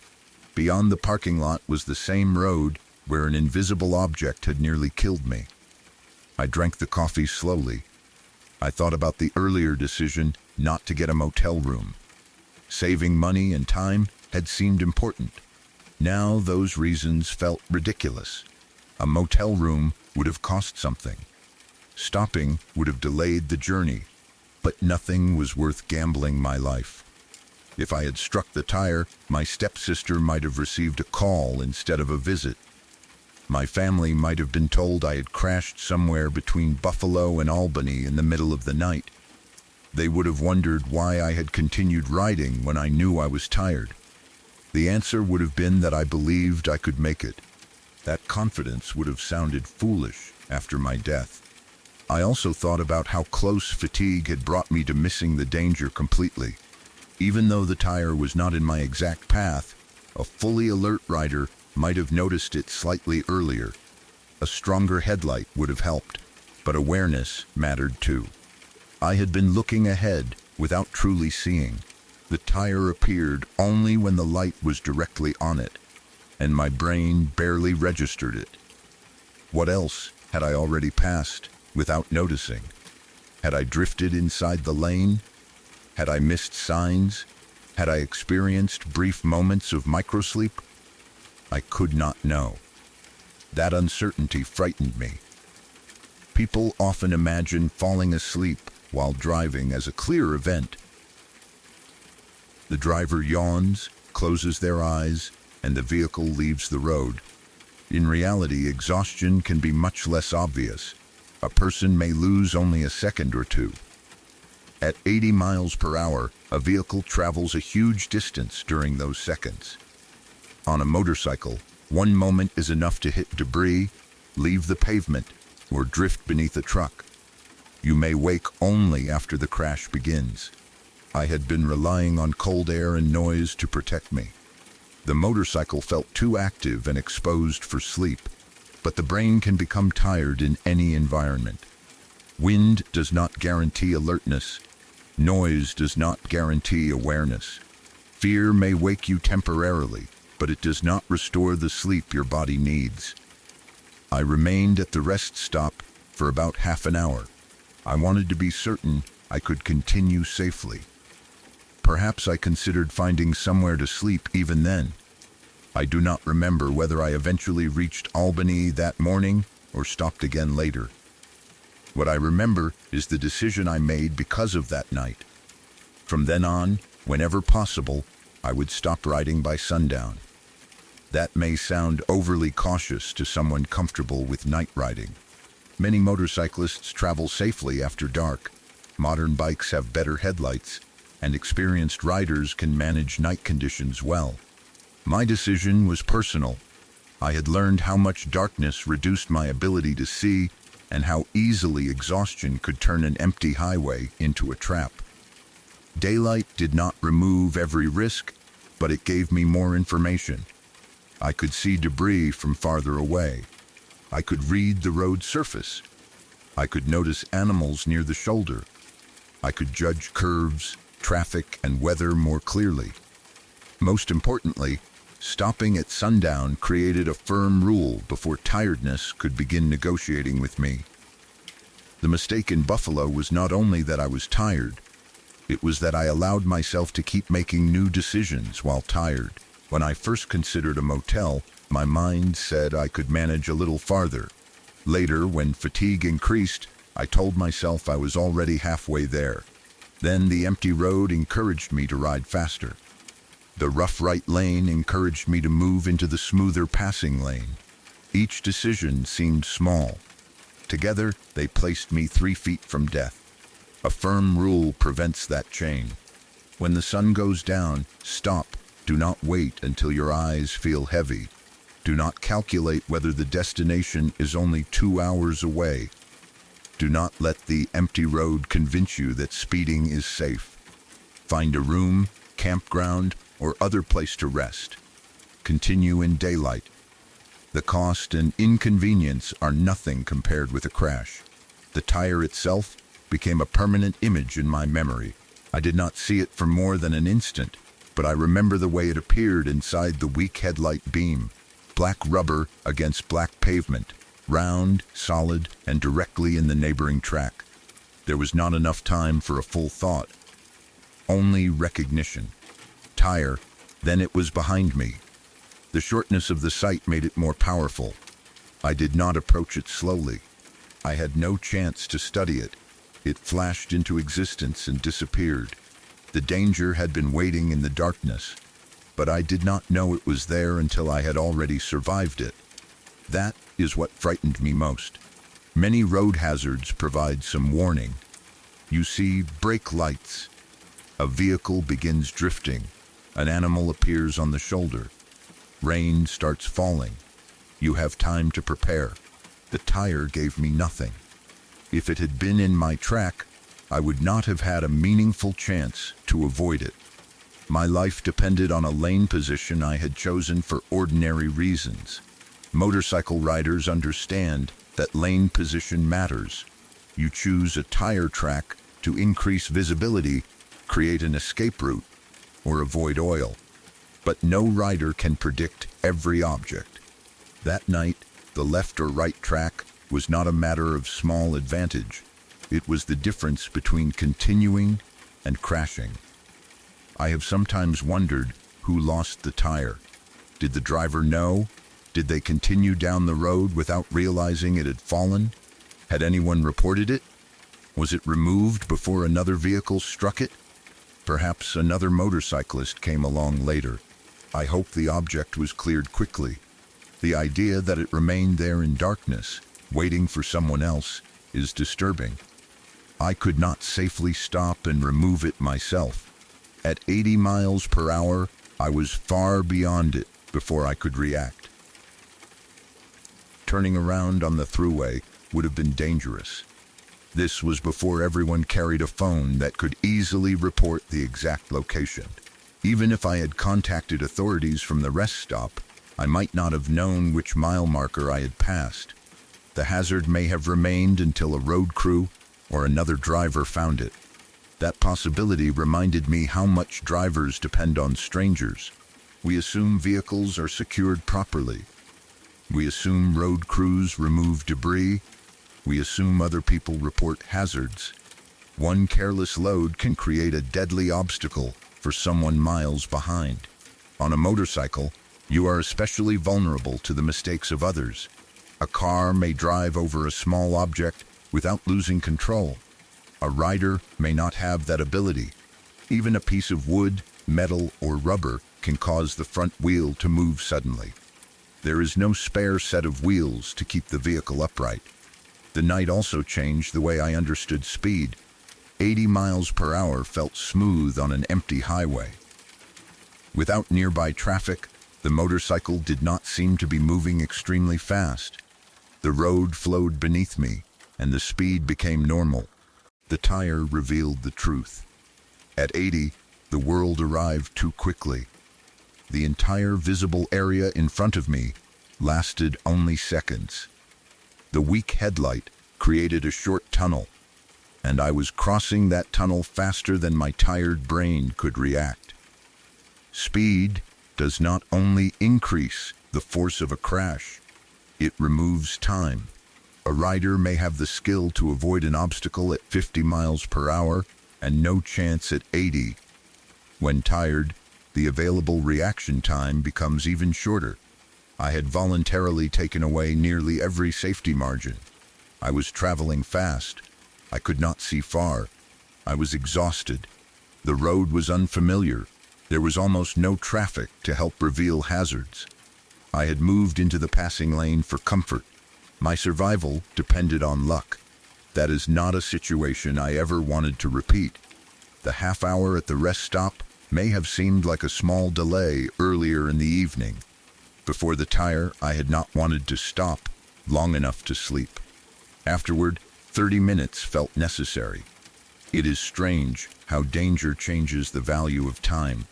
Beyond the parking lot was the same road where an invisible object had nearly killed me. I drank the coffee slowly. I thought about the earlier decision not to get a motel room. Saving money and time had seemed important. Now those reasons felt ridiculous. A motel room would have cost something. Stopping would have delayed the journey, but nothing was worth gambling my life. If I had struck the tire, my stepsister might have received a call instead of a visit. My family might have been told I had crashed somewhere between Buffalo and Albany in the middle of the night. They would have wondered why I had continued riding when I knew I was tired. The answer would have been that I believed I could make it. That confidence would have sounded foolish after my death. I also thought about how close fatigue had brought me to missing the danger completely. Even though the tire was not in my exact path, a fully alert rider might have noticed it slightly earlier. A stronger headlight would have helped, but awareness mattered too. I had been looking ahead without truly seeing. The tire appeared only when the light was directly on it, and my brain barely registered it. What else had I already passed without noticing? Had I drifted inside the lane? Had I missed signs? Had I experienced brief moments of microsleep? I could not know. That uncertainty frightened me. People often imagine falling asleep while driving as a clear event. The driver yawns, closes their eyes, and the vehicle leaves the road. In reality, exhaustion can be much less obvious. A person may lose only a second or two. At 80 miles per hour, a vehicle travels a huge distance during those seconds. On a motorcycle, one moment is enough to hit debris, leave the pavement, or drift beneath a truck. You may wake only after the crash begins. I had been relying on cold air and noise to protect me. The motorcycle felt too active and exposed for sleep, but the brain can become tired in any environment. Wind does not guarantee alertness. Noise does not guarantee awareness. Fear may wake you temporarily, but it does not restore the sleep your body needs. I remained at the rest stop for about half an hour. I wanted to be certain I could continue safely. Perhaps I considered finding somewhere to sleep even then. I do not remember whether I eventually reached Albany that morning or stopped again later. What I remember is the decision I made because of that night. From then on, whenever possible, I would stop riding by sundown. That may sound overly cautious to someone comfortable with night riding. Many motorcyclists travel safely after dark. Modern bikes have better headlights, and experienced riders can manage night conditions well. My decision was personal. I had learned how much darkness reduced my ability to see, and how easily exhaustion could turn an empty highway into a trap. Daylight did not remove every risk, but it gave me more information. I could see debris from farther away. I could read the road surface. I could notice animals near the shoulder. I could judge curves, traffic, and weather more clearly. Most importantly, stopping at sundown created a firm rule before tiredness could begin negotiating with me. The mistake in Buffalo was not only that I was tired, it was that I allowed myself to keep making new decisions while tired. When I first considered a motel, my mind said I could manage a little farther. Later, when fatigue increased, I told myself I was already halfway there. Then the empty road encouraged me to ride faster. The rough right lane encouraged me to move into the smoother passing lane. Each decision seemed small. Together, they placed me 3 feet from death. A firm rule prevents that chain. When the sun goes down, stop. Do not wait until your eyes feel heavy. Do not calculate whether the destination is only 2 hours away. Do not let the empty road convince you that speeding is safe. Find a room, campground, or other place to rest. Continue in daylight. The cost and inconvenience are nothing compared with a crash. The tire itself became a permanent image in my memory. I did not see it for more than an instant, but I remember the way it appeared inside the weak headlight beam. Black rubber against black pavement, round, solid, and directly in the neighboring track. There was not enough time for a full thought. Only recognition. Tire, then it was behind me. The shortness of the sight made it more powerful. I did not approach it slowly. I had no chance to study it. It flashed into existence and disappeared. The danger had been waiting in the darkness, but I did not know it was there until I had already survived it. That is what frightened me most. Many road hazards provide some warning. You see brake lights. A vehicle begins drifting. An animal appears on the shoulder. Rain starts falling. You have time to prepare. The tire gave me nothing. If it had been in my track, I would not have had a meaningful chance to avoid it. My life depended on a lane position I had chosen for ordinary reasons. Motorcycle riders understand that lane position matters. You choose a tire track to increase visibility, create an escape route, or avoid oil. But no rider can predict every object. That night, the left or right track was not a matter of small advantage. It was the difference between continuing and crashing. I have sometimes wondered who lost the tire. Did the driver know? Did they continue down the road without realizing it had fallen? Had anyone reported it? Was it removed before another vehicle struck it? Perhaps another motorcyclist came along later. I hope the object was cleared quickly. The idea that it remained there in darkness, waiting for someone else, is disturbing. I could not safely stop and remove it myself. At 80 miles per hour, I was far beyond it before I could react. Turning around on the thruway would have been dangerous. This was before everyone carried a phone that could easily report the exact location. Even if I had contacted authorities from the rest stop, I might not have known which mile marker I had passed. The hazard may have remained until a road crew or another driver found it. That possibility reminded me how much drivers depend on strangers. We assume vehicles are secured properly. We assume road crews remove debris. We assume other people report hazards. One careless load can create a deadly obstacle for someone miles behind. On a motorcycle, you are especially vulnerable to the mistakes of others. A car may drive over a small object without losing control. A rider may not have that ability. Even a piece of wood, metal, or rubber can cause the front wheel to move suddenly. There is no spare set of wheels to keep the vehicle upright. The night also changed the way I understood speed. 80 miles per hour felt smooth on an empty highway. Without nearby traffic, the motorcycle did not seem to be moving extremely fast. The road flowed beneath me, and the speed became normal. The tire revealed the truth. At 80, the world arrived too quickly. The entire visible area in front of me lasted only seconds. The weak headlight created a short tunnel, and I was crossing that tunnel faster than my tired brain could react. Speed does not only increase the force of a crash, it removes time. A rider may have the skill to avoid an obstacle at 50 miles per hour and no chance at 80. When tired, the available reaction time becomes even shorter. I had voluntarily taken away nearly every safety margin. I was traveling fast. I could not see far. I was exhausted. The road was unfamiliar. There was almost no traffic to help reveal hazards. I had moved into the passing lane for comfort. My survival depended on luck. That is not a situation I ever wanted to repeat. The half hour at the rest stop may have seemed like a small delay earlier in the evening. Before the tire, I had not wanted to stop long enough to sleep. Afterward, 30 minutes felt necessary. It is strange how danger changes the value of time.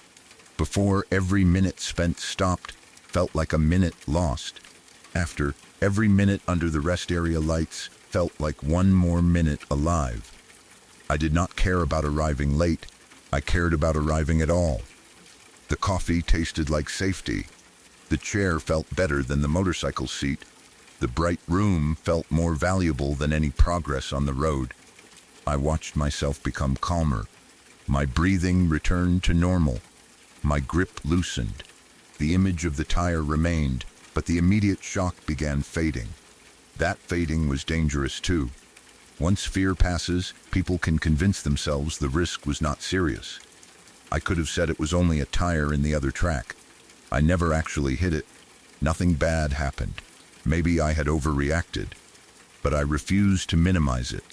Before, every minute spent stopped felt like a minute lost. After, every minute under the rest area lights felt like one more minute alive. I did not care about arriving late. I cared about arriving at all. The coffee tasted like safety. The chair felt better than the motorcycle seat. The bright room felt more valuable than any progress on the road. I watched myself become calmer. My breathing returned to normal. My grip loosened. The image of the tire remained, but the immediate shock began fading. That fading was dangerous too. Once fear passes, people can convince themselves the risk was not serious. I could have said it was only a tire in the other track. I never actually hit it. Nothing bad happened. Maybe I had overreacted, but I refused to minimize it.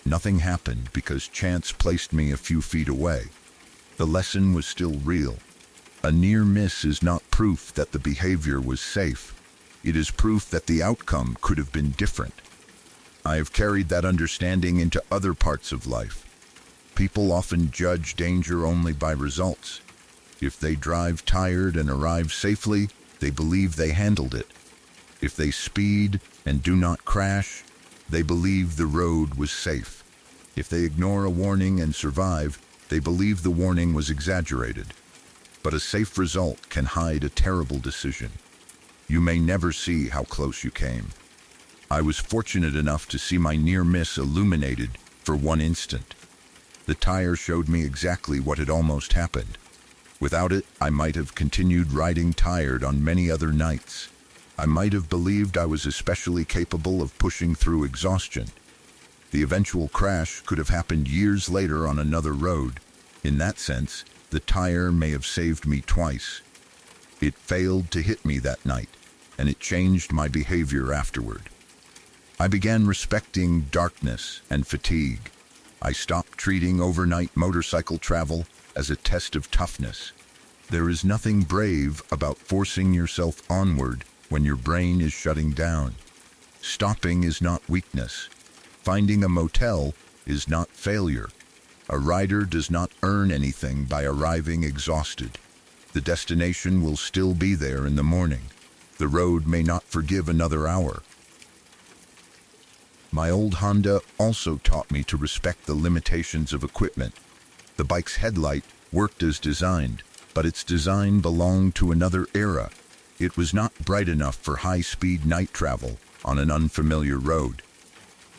Nothing happened because chance placed me a few feet away. The lesson was still real. A near miss is not proof that the behavior was safe. It is proof that the outcome could have been different. I have carried that understanding into other parts of life. People often judge danger only by results. If they drive tired and arrive safely, they believe they handled it. If they speed and do not crash, they believe the road was safe. If they ignore a warning and survive, they believe the warning was exaggerated. But a safe result can hide a terrible decision. You may never see how close you came. I was fortunate enough to see my near miss illuminated for one instant. The tire showed me exactly what had almost happened. Without it, I might have continued riding tired on many other nights. I might have believed I was especially capable of pushing through exhaustion. The eventual crash could have happened years later on another road. In that sense, the tire may have saved me twice. It failed to hit me that night, and it changed my behavior afterward. I began respecting darkness and fatigue. I stopped treating overnight motorcycle travel as a test of toughness. There is nothing brave about forcing yourself onward when your brain is shutting down. Stopping is not weakness. Finding a motel is not failure. A rider does not earn anything by arriving exhausted. The destination will still be there in the morning. The road may not forgive another hour. My old Honda also taught me to respect the limitations of equipment. The bike's headlight worked as designed, but its design belonged to another era. It was not bright enough for high-speed night travel on an unfamiliar road.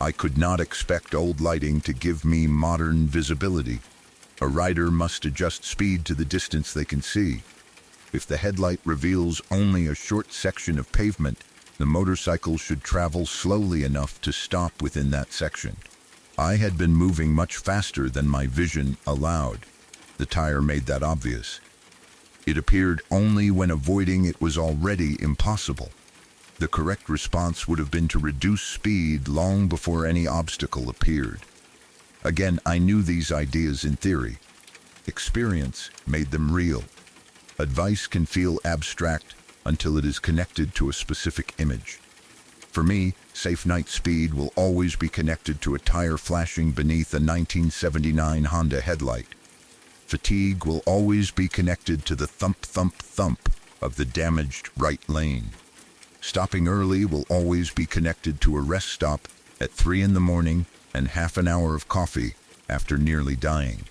I could not expect old lighting to give me modern visibility. A rider must adjust speed to the distance they can see. If the headlight reveals only a short section of pavement, the motorcycle should travel slowly enough to stop within that section. I had been moving much faster than my vision allowed. The tire made that obvious. It appeared only when avoiding it was already impossible. The correct response would have been to reduce speed long before any obstacle appeared. Again, I knew these ideas in theory. Experience made them real. Advice can feel abstract until it is connected to a specific image. For me, safe night speed will always be connected to a tire flashing beneath a 1979 Honda headlight. Fatigue will always be connected to the thump, thump, thump of the damaged right lane. Stopping early will always be connected to a rest stop at 3 in the morning and half an hour of coffee after nearly dying.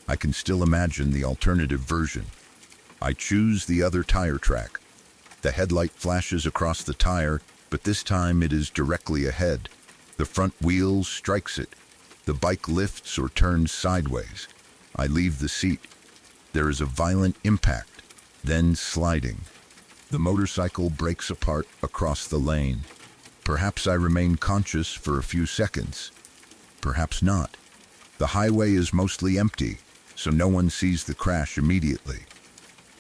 I can still imagine the alternative version. I choose the other tire track. The headlight flashes across the tire, but this time it is directly ahead. The front wheel strikes it. The bike lifts or turns sideways. I leave the seat. There is a violent impact, then sliding. The motorcycle breaks apart across the lane. Perhaps I remain conscious for a few seconds. Perhaps not. The highway is mostly empty, so no one sees the crash immediately.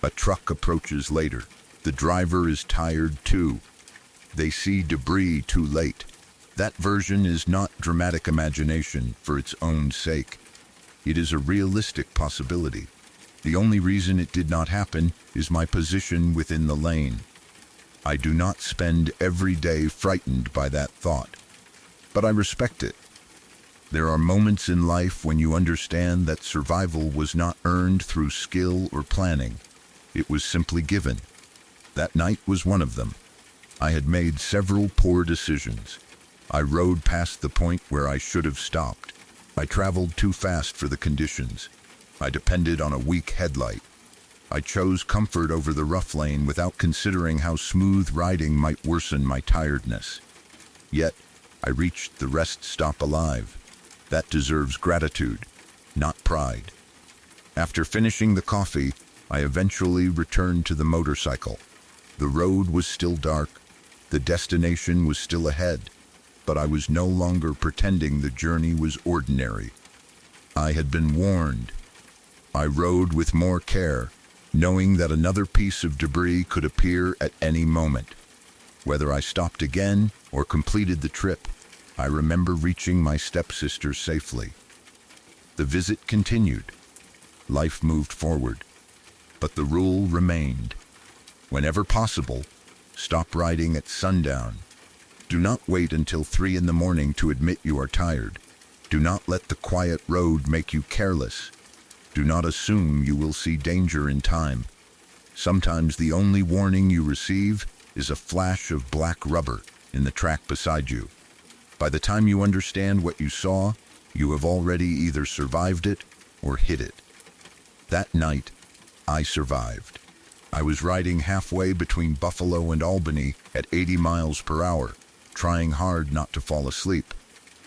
A truck approaches later. The driver is tired too. They see debris too late. That version is not dramatic imagination for its own sake. It is a realistic possibility. The only reason it did not happen is my position within the lane. I do not spend every day frightened by that thought, but I respect it. There are moments in life when you understand that survival was not earned through skill or planning. It was simply given. That night was one of them. I had made several poor decisions. I rode past the point where I should have stopped. I traveled too fast for the conditions. I depended on a weak headlight. I chose comfort over the rough lane without considering how smooth riding might worsen my tiredness. Yet, I reached the rest stop alive. That deserves gratitude, not pride. After finishing the coffee, I eventually returned to the motorcycle. The road was still dark, the destination was still ahead, but I was no longer pretending the journey was ordinary. I had been warned. I rode with more care, knowing that another piece of debris could appear at any moment. Whether I stopped again or completed the trip, I remember reaching my stepsister safely. The visit continued. Life moved forward, but the rule remained. Whenever possible, stop riding at sundown. Do not wait until 3 in the morning to admit you are tired. Do not let the quiet road make you careless. Do not assume you will see danger in time. Sometimes the only warning you receive is a flash of black rubber in the track beside you. By the time you understand what you saw, you have already either survived it or hit it. That night, I survived. I was riding halfway between Buffalo and Albany at 80 miles per hour, trying hard not to fall asleep.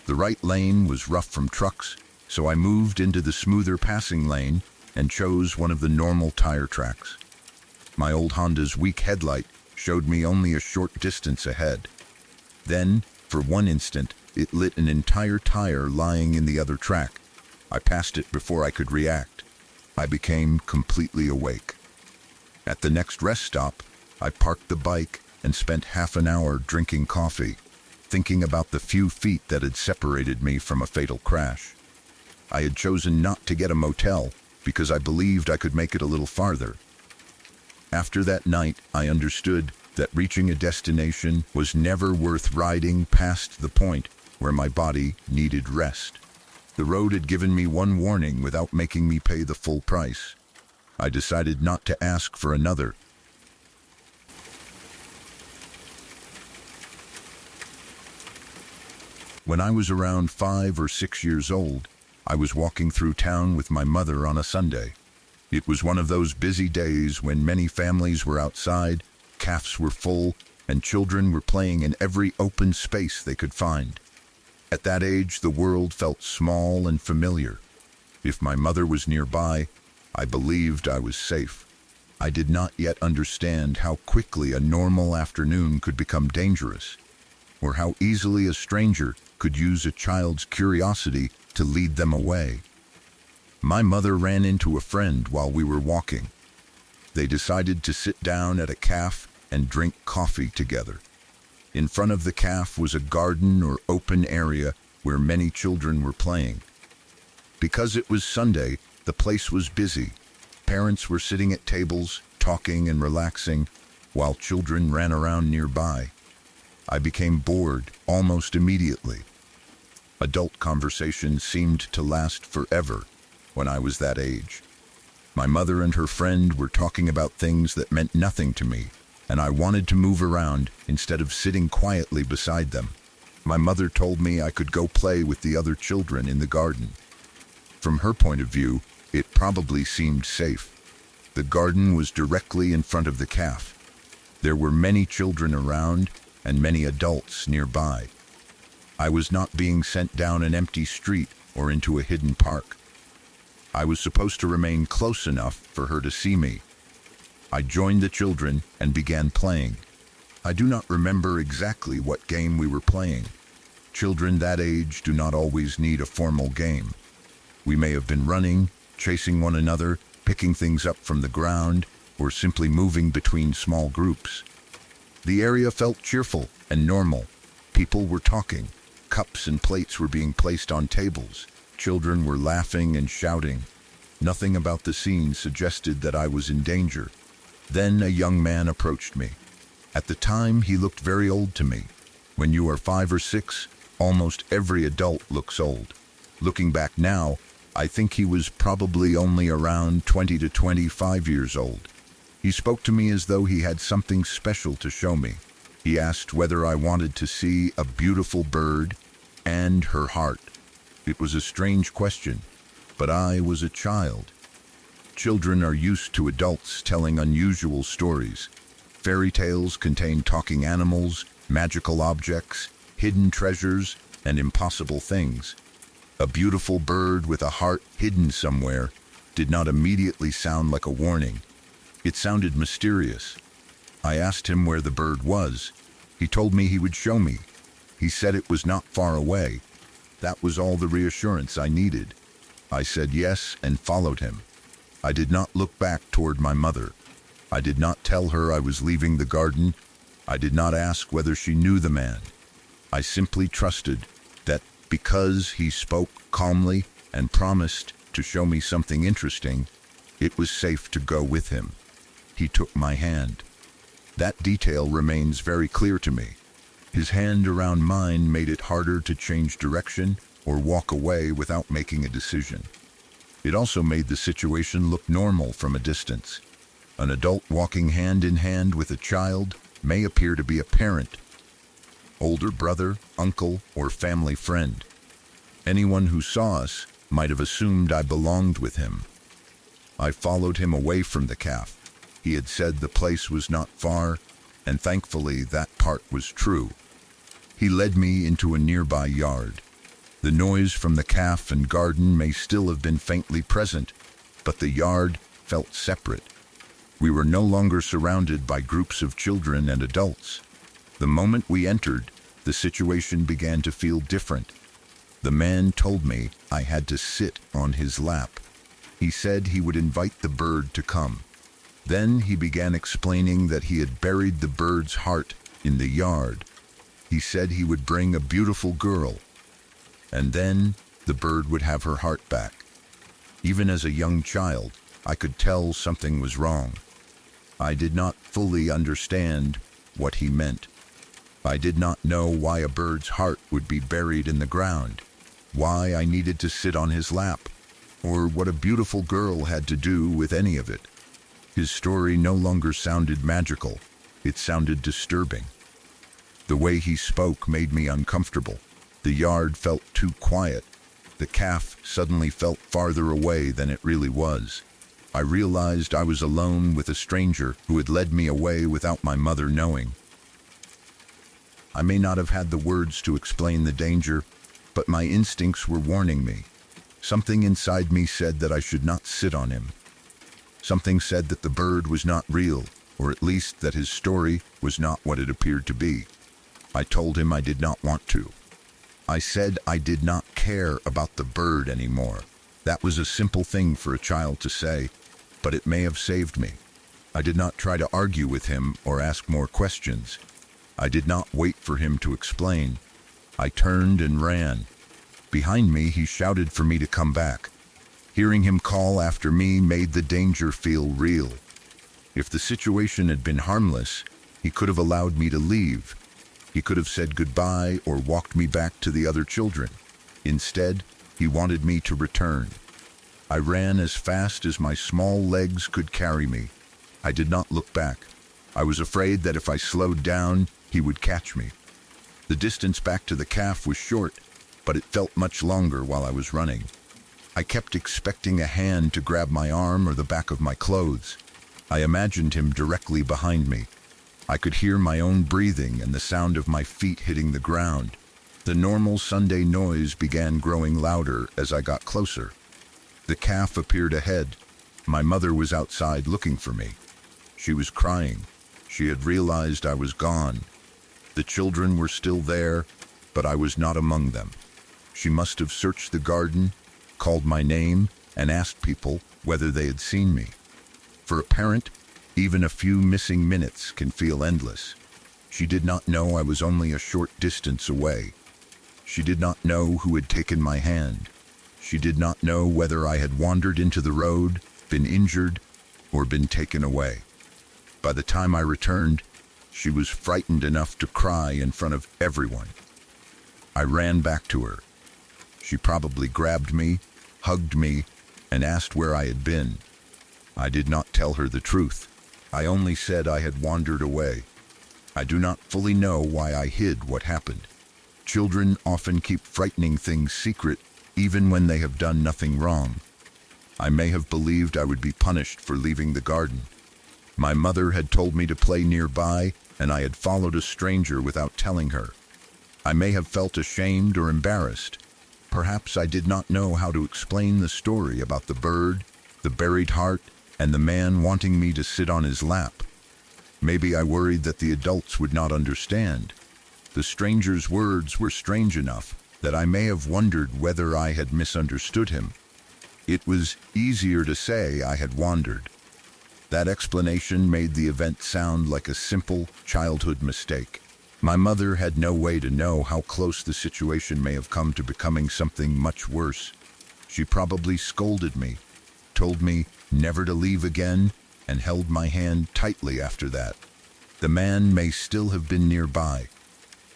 The right lane was rough from trucks, so I moved into the smoother passing lane and chose one of the normal tire tracks. My old Honda's weak headlight showed me only a short distance ahead. Then, for one instant, it lit an entire tire lying in the other track. I passed it before I could react. I became completely awake. At the next rest stop, I parked the bike and spent half an hour drinking coffee, thinking about the few feet that had separated me from a fatal crash. I had chosen not to get a motel because I believed I could make it a little farther. After that night, I understood that reaching a destination was never worth riding past the point where my body needed rest. The road had given me one warning without making me pay the full price. I decided not to ask for another. When I was around 5 or 6 years old, I was walking through town with my mother on a Sunday. It was one of those busy days when many families were outside, cafes were full, and children were playing in every open space they could find. At that age, the world felt small and familiar. If my mother was nearby, I believed I was safe. I did not yet understand how quickly a normal afternoon could become dangerous, or how easily a stranger could use a child's curiosity to lead them away. My mother ran into a friend while we were walking. They decided to sit down at a cafe and drink coffee together. In front of the cafe was a garden or open area where many children were playing. Because it was Sunday, the place was busy. Parents were sitting at tables, talking and relaxing, while children ran around nearby. I became bored almost immediately. Adult conversation seemed to last forever when I was that age. My mother and her friend were talking about things that meant nothing to me, and I wanted to move around instead of sitting quietly beside them. My mother told me I could go play with the other children in the garden. From her point of view, it probably seemed safe. The garden was directly in front of the cafe. There were many children around and many adults nearby. I was not being sent down an empty street or into a hidden park. I was supposed to remain close enough for her to see me. I joined the children and began playing. I do not remember exactly what game we were playing. Children that age do not always need a formal game. We may have been running, chasing one another, picking things up from the ground, or simply moving between small groups. The area felt cheerful and normal. People were talking. Cups and plates were being placed on tables. Children were laughing and shouting. Nothing about the scene suggested that I was in danger. Then a young man approached me. At the time, he looked very old to me. When you are 5 or 6, almost every adult looks old. Looking back now, I think he was probably only around 20 to 25 years old. He spoke to me as though he had something special to show me. He asked whether I wanted to see a beautiful bird and her heart. It was a strange question, but I was a child. Children are used to adults telling unusual stories. Fairy tales contain talking animals, magical objects, hidden treasures, and impossible things. A beautiful bird with a heart hidden somewhere did not immediately sound like a warning. It sounded mysterious. I asked him where the bird was. He told me he would show me. He said it was not far away. That was all the reassurance I needed. I said yes and followed him. I did not look back toward my mother. I did not tell her I was leaving the garden. I did not ask whether she knew the man. I simply trusted that because he spoke calmly and promised to show me something interesting, it was safe to go with him. He took my hand. That detail remains very clear to me. His hand around mine made it harder to change direction or walk away without making a decision. It also made the situation look normal from a distance. An adult walking hand in hand with a child may appear to be a parent, older brother, uncle, or family friend. Anyone who saw us might have assumed I belonged with him. I followed him away from the calf. He had said the place was not far, and thankfully that part was true. He led me into a nearby yard. The noise from the calf and garden may still have been faintly present, but the yard felt separate. We were no longer surrounded by groups of children and adults. The moment we entered, the situation began to feel different. The man told me I had to sit on his lap. He said he would invite the bird to come. Then he began explaining that he had buried the bird's heart in the yard. He said he would bring a beautiful girl, and then the bird would have her heart back. Even as a young child, I could tell something was wrong. I did not fully understand what he meant. I did not know why a bird's heart would be buried in the ground, why I needed to sit on his lap, or what a beautiful girl had to do with any of it. His story no longer sounded magical. It sounded disturbing. The way he spoke made me uncomfortable. The yard felt too quiet. The calf suddenly felt farther away than it really was. I realized I was alone with a stranger who had led me away without my mother knowing. I may not have had the words to explain the danger, but my instincts were warning me. Something inside me said that I should not sit on him. Something said that the bird was not real, or at least that his story was not what it appeared to be. I told him I did not want to. I said I did not care about the bird anymore. That was a simple thing for a child to say, but it may have saved me. I did not try to argue with him or ask more questions. I did not wait for him to explain. I turned and ran. Behind me, he shouted for me to come back. Hearing him call after me made the danger feel real. If the situation had been harmless, he could have allowed me to leave. He could have said goodbye or walked me back to the other children. Instead, he wanted me to return. I ran as fast as my small legs could carry me. I did not look back. I was afraid that if I slowed down, he would catch me. The distance back to the calf was short, but it felt much longer while I was running. I kept expecting a hand to grab my arm or the back of my clothes. I imagined him directly behind me. I could hear my own breathing and the sound of my feet hitting the ground. The normal Sunday noise began growing louder as I got closer. The calf appeared ahead. My mother was outside looking for me. She was crying. She had realized I was gone. The children were still there, but I was not among them. She must have searched the garden, called my name, and asked people whether they had seen me. For a parent, even a few missing minutes can feel endless. She did not know I was only a short distance away. She did not know who had taken my hand. She did not know whether I had wandered into the road, been injured, or been taken away. By the time I returned, she was frightened enough to cry in front of everyone. I ran back to her. She probably grabbed me, hugged me, and asked where I had been. I did not tell her the truth. I only said I had wandered away. I do not fully know why I hid what happened. Children often keep frightening things secret, even when they have done nothing wrong. I may have believed I would be punished for leaving the garden. My mother had told me to play nearby, and I had followed a stranger without telling her. I may have felt ashamed or embarrassed. Perhaps I did not know how to explain the story about the bird, the buried heart, and the man wanting me to sit on his lap. Maybe I worried that the adults would not understand. The stranger's words were strange enough that I may have wondered whether I had misunderstood him. It was easier to say I had wandered. That explanation made the event sound like a simple childhood mistake. My mother had no way to know how close the situation may have come to becoming something much worse. She probably scolded me, told me never to leave again, and held my hand tightly after that. The man may still have been nearby.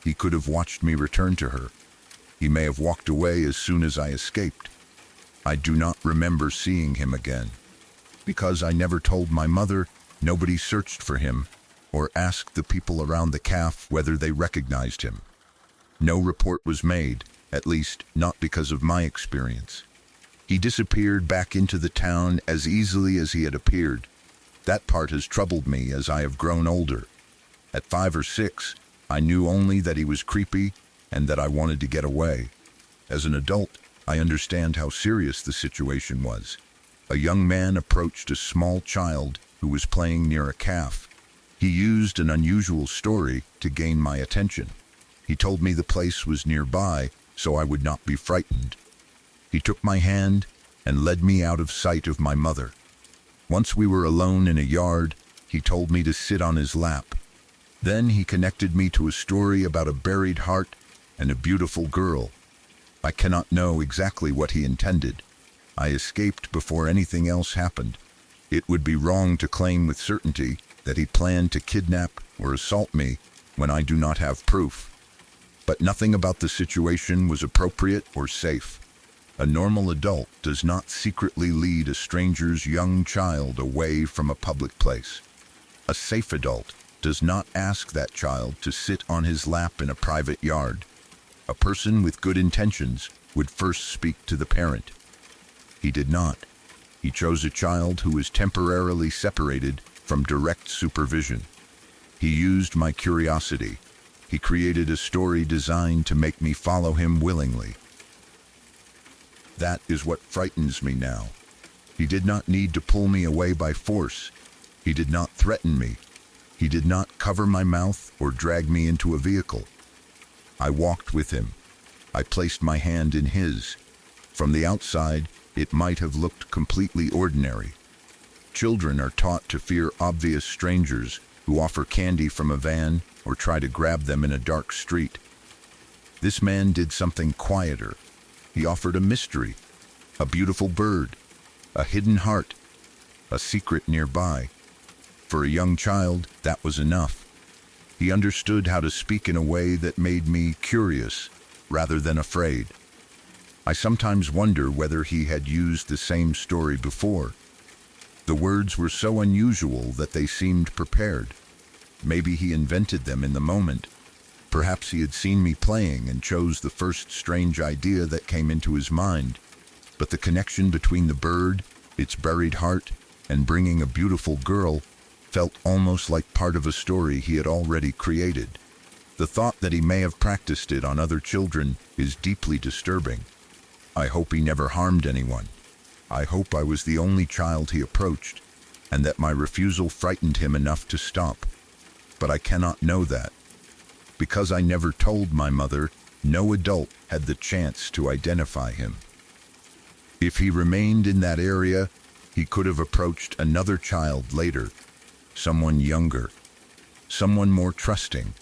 He could have watched me return to her. He may have walked away as soon as I escaped. I do not remember seeing him again. Because I never told my mother, nobody searched for him or asked the people around the calf whether they recognized him. No report was made, at least not because of my experience. He disappeared back into the town as easily as he had appeared. That part has troubled me as I have grown older. At 5 or 6, I knew only that he was creepy and that I wanted to get away. As an adult, I understand how serious the situation was. A young man approached a small child who was playing near a calf. He used an unusual story to gain my attention. He told me the place was nearby, so I would not be frightened. He took my hand and led me out of sight of my mother. Once we were alone in a yard, he told me to sit on his lap. Then he connected me to a story about a buried heart and a beautiful girl. I cannot know exactly what he intended. I escaped before anything else happened. It would be wrong to claim with certainty that he planned to kidnap or assault me when I do not have proof. But nothing about the situation was appropriate or safe. A normal adult does not secretly lead a stranger's young child away from a public place. A safe adult does not ask that child to sit on his lap in a private yard. A person with good intentions would first speak to the parent. He did not. He chose a child who was temporarily separated from direct supervision. He used my curiosity. He created a story designed to make me follow him willingly. That is what frightens me now. He did not need to pull me away by force. He did not threaten me. He did not cover my mouth or drag me into a vehicle. I walked with him. I placed my hand in his. From the outside, it might have looked completely ordinary. Children are taught to fear obvious strangers who offer candy from a van or try to grab them in a dark street. This man did something quieter. He offered a mystery, a beautiful bird, a hidden heart, a secret nearby. For a young child, that was enough. He understood how to speak in a way that made me curious rather than afraid. I sometimes wonder whether he had used the same story before. The words were so unusual that they seemed prepared. Maybe he invented them in the moment. Perhaps he had seen me playing and chose the first strange idea that came into his mind. But the connection between the bird, its buried heart, and bringing a beautiful girl felt almost like part of a story he had already created. The thought that he may have practiced it on other children is deeply disturbing. I hope he never harmed anyone. I hope I was the only child he approached, and that my refusal frightened him enough to stop. But I cannot know that. Because I never told my mother, no adult had the chance to identify him. If he remained in that area, he could have approached another child later, someone younger, someone more trusting,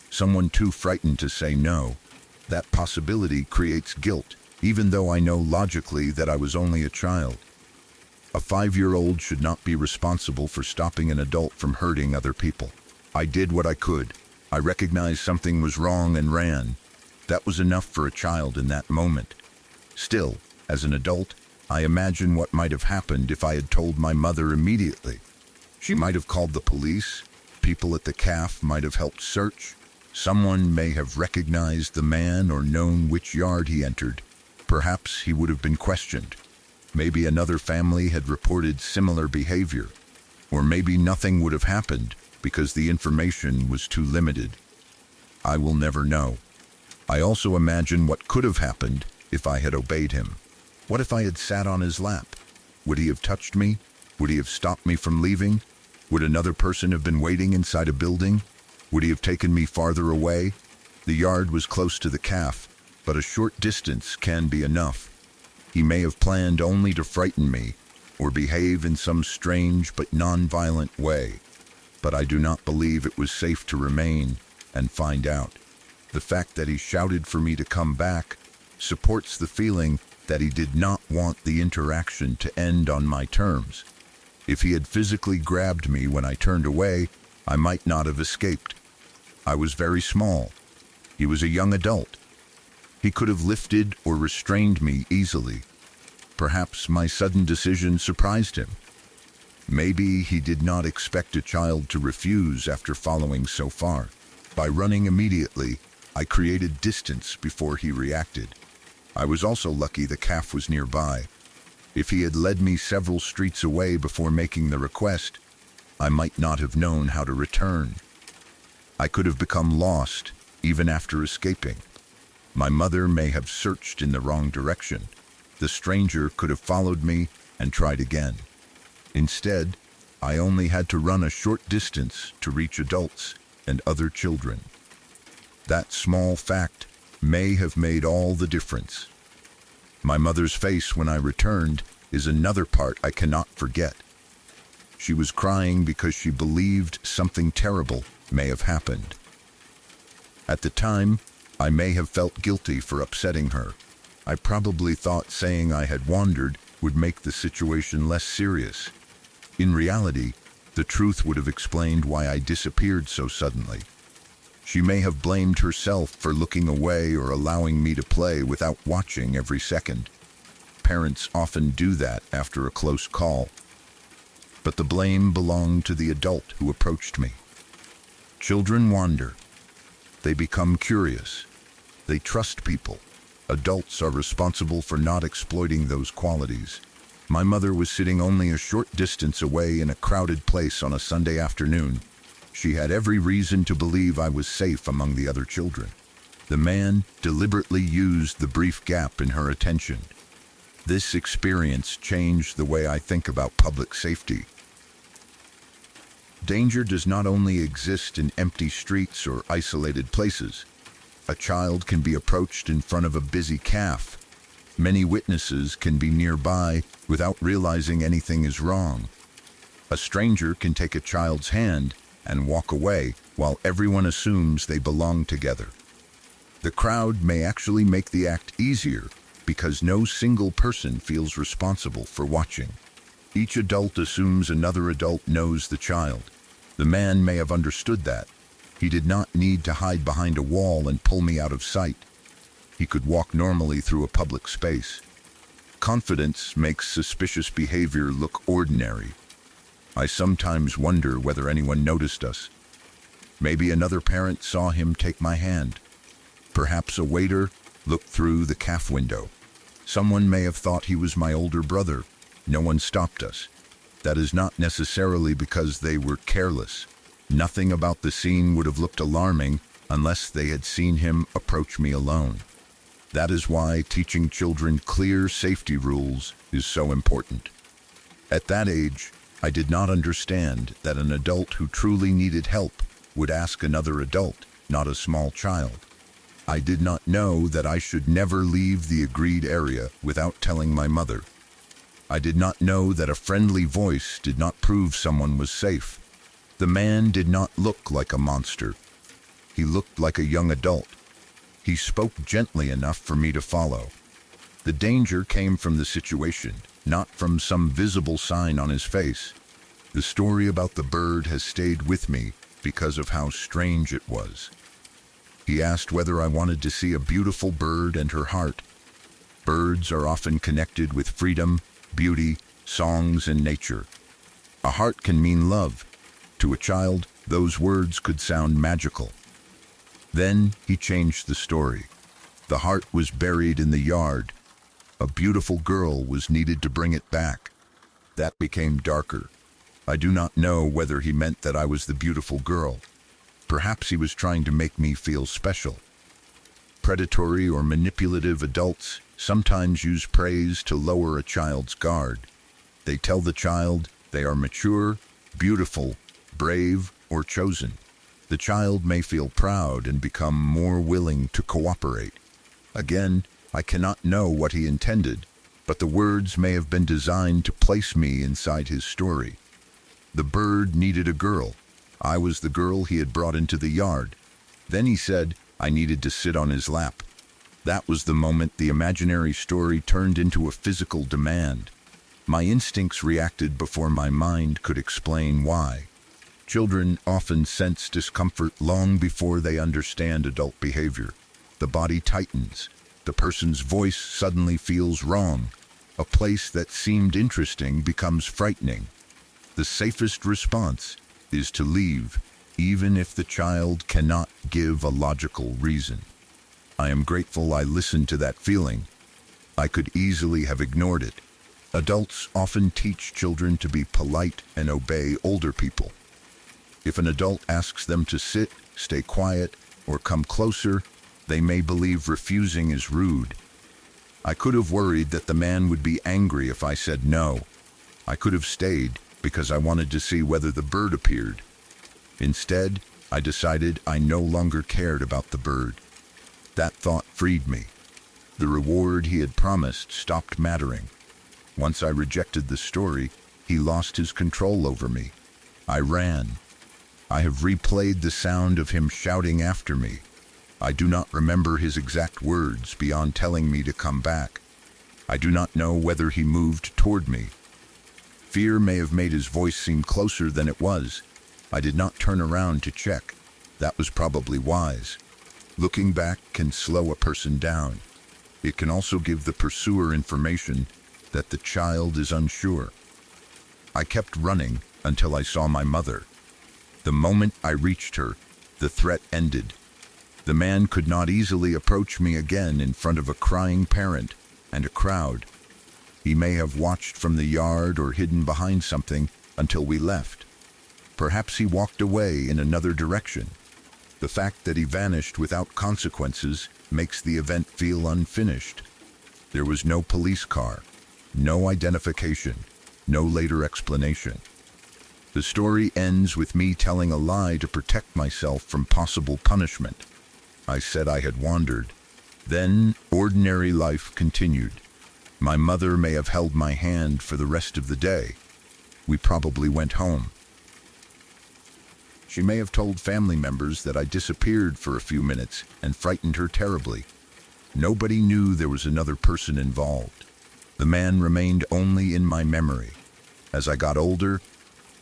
someone too frightened to say no. That possibility creates guilt, even though I know logically that I was only a child. A 5-year-old should not be responsible for stopping an adult from hurting other people. I did what I could. I recognized something was wrong and ran. That was enough for a child in that moment. Still, as an adult, I imagine what might have happened if I had told my mother immediately. She might have called the police. People at the calf might have helped search. Someone may have recognized the man or known which yard he entered. Perhaps he would have been questioned. Maybe another family had reported similar behavior. Or maybe nothing would have happened because the information was too limited. I will never know. I also imagine what could have happened if I had obeyed him? What if I had sat on his lap? Would he have touched me? Would he have stopped me from leaving? Would another person have been waiting inside a building? Would he have taken me farther away? The yard was close to the calf, but a short distance can be enough. He may have planned only to frighten me, or behave in some strange but non-violent way. But I do not believe it was safe to remain and find out. The fact that he shouted for me to come back supports the feeling that he did not want the interaction to end on my terms. If he had physically grabbed me when I turned away, I might not have escaped. I was very small. He was a young adult. He could have lifted or restrained me easily. Perhaps my sudden decision surprised him. Maybe he did not expect a child to refuse after following so far. By running immediately, I created distance before he reacted. I was also lucky the calf was nearby. If he had led me several streets away before making the request, I might not have known how to return. I could have become lost, even after escaping. My mother may have searched in the wrong direction. The stranger could have followed me and tried again. Instead, I only had to run a short distance to reach adults and other children. That small fact may have made all the difference. My mother's face when I returned is another part I cannot forget. She was crying because she believed something terrible may have happened. At the time, I may have felt guilty for upsetting her. I probably thought saying I had wandered would make the situation less serious. In reality, the truth would have explained why I disappeared so suddenly. She may have blamed herself for looking away or allowing me to play without watching every second. Parents often do that after a close call. But the blame belonged to the adult who approached me. Children wander. They become curious. They trust people. Adults are responsible for not exploiting those qualities. My mother was sitting only a short distance away in a crowded place on a Sunday afternoon. She had every reason to believe I was safe among the other children. The man deliberately used the brief gap in her attention. This experience changed the way I think about public safety. Danger does not only exist in empty streets or isolated places. A child can be approached in front of a busy calf. Many witnesses can be nearby without realizing anything is wrong. A stranger can take a child's hand and walk away while everyone assumes they belong together. The crowd may actually make the act easier because no single person feels responsible for watching. Each adult assumes another adult knows the child. The man may have understood that. He did not need to hide behind a wall and pull me out of sight. He could walk normally through a public space. Confidence makes suspicious behavior look ordinary. I sometimes wonder whether anyone noticed us. Maybe another parent saw him take my hand. Perhaps a waiter looked through the calf window. Someone may have thought he was my older brother. No one stopped us. That is not necessarily because they were careless. Nothing about the scene would have looked alarming unless they had seen him approach me alone. That is why teaching children clear safety rules is so important. At that age, I did not understand that an adult who truly needed help would ask another adult, not a small child. I did not know that I should never leave the agreed area without telling my mother. I did not know that a friendly voice did not prove someone was safe. The man did not look like a monster. He looked like a young adult. He spoke gently enough for me to follow. The danger came from the situation, not from some visible sign on his face. The story about the bird has stayed with me because of how strange it was. He asked whether I wanted to see a beautiful bird and her heart. Birds are often connected with freedom, beauty, songs, and nature. A heart can mean love. To a child, those words could sound magical. Then he changed the story. The heart was buried in the yard. A beautiful girl was needed to bring it back. That became darker. I do not know whether he meant that I was the beautiful girl. Perhaps he was trying to make me feel special. Predatory or manipulative adults sometimes use praise to lower a child's guard. They tell the child they are mature, beautiful, brave, or chosen. The child may feel proud and become more willing to cooperate. Again, I cannot know what he intended, but the words may have been designed to place me inside his story. The bird needed a girl. I was the girl he had brought into the yard. Then he said I needed to sit on his lap. That was the moment the imaginary story turned into a physical demand. My instincts reacted before my mind could explain why. Children often sense discomfort long before they understand adult behavior. The body tightens. The person's voice suddenly feels wrong. A place that seemed interesting becomes frightening. The safest response is to leave, even if the child cannot give a logical reason. I am grateful I listened to that feeling. I could easily have ignored it. Adults often teach children to be polite and obey older people. If an adult asks them to sit, stay quiet, or come closer, they may believe refusing is rude. I could have worried that the man would be angry if I said no. I could have stayed because I wanted to see whether the bird appeared. Instead, I decided I no longer cared about the bird. That thought freed me. The reward he had promised stopped mattering. Once I rejected the story, he lost his control over me. I ran. I have replayed the sound of him shouting after me. I do not remember his exact words beyond telling me to come back. I do not know whether he moved toward me. Fear may have made his voice seem closer than it was. I did not turn around to check. That was probably wise. Looking back can slow a person down. It can also give the pursuer information that the child is unsure. I kept running until I saw my mother. The moment I reached her, the threat ended. The man could not easily approach me again in front of a crying parent and a crowd. He may have watched from the yard or hidden behind something until we left. Perhaps he walked away in another direction. The fact that he vanished without consequences makes the event feel unfinished. There was no police car, no identification, no later explanation. The story ends with me telling a lie to protect myself from possible punishment. I said I had wandered. Then ordinary life continued. My mother may have held my hand for the rest of the day. We probably went home. She may have told family members that I disappeared for a few minutes and frightened her terribly. Nobody knew there was another person involved. The man remained only in my memory. As I got older,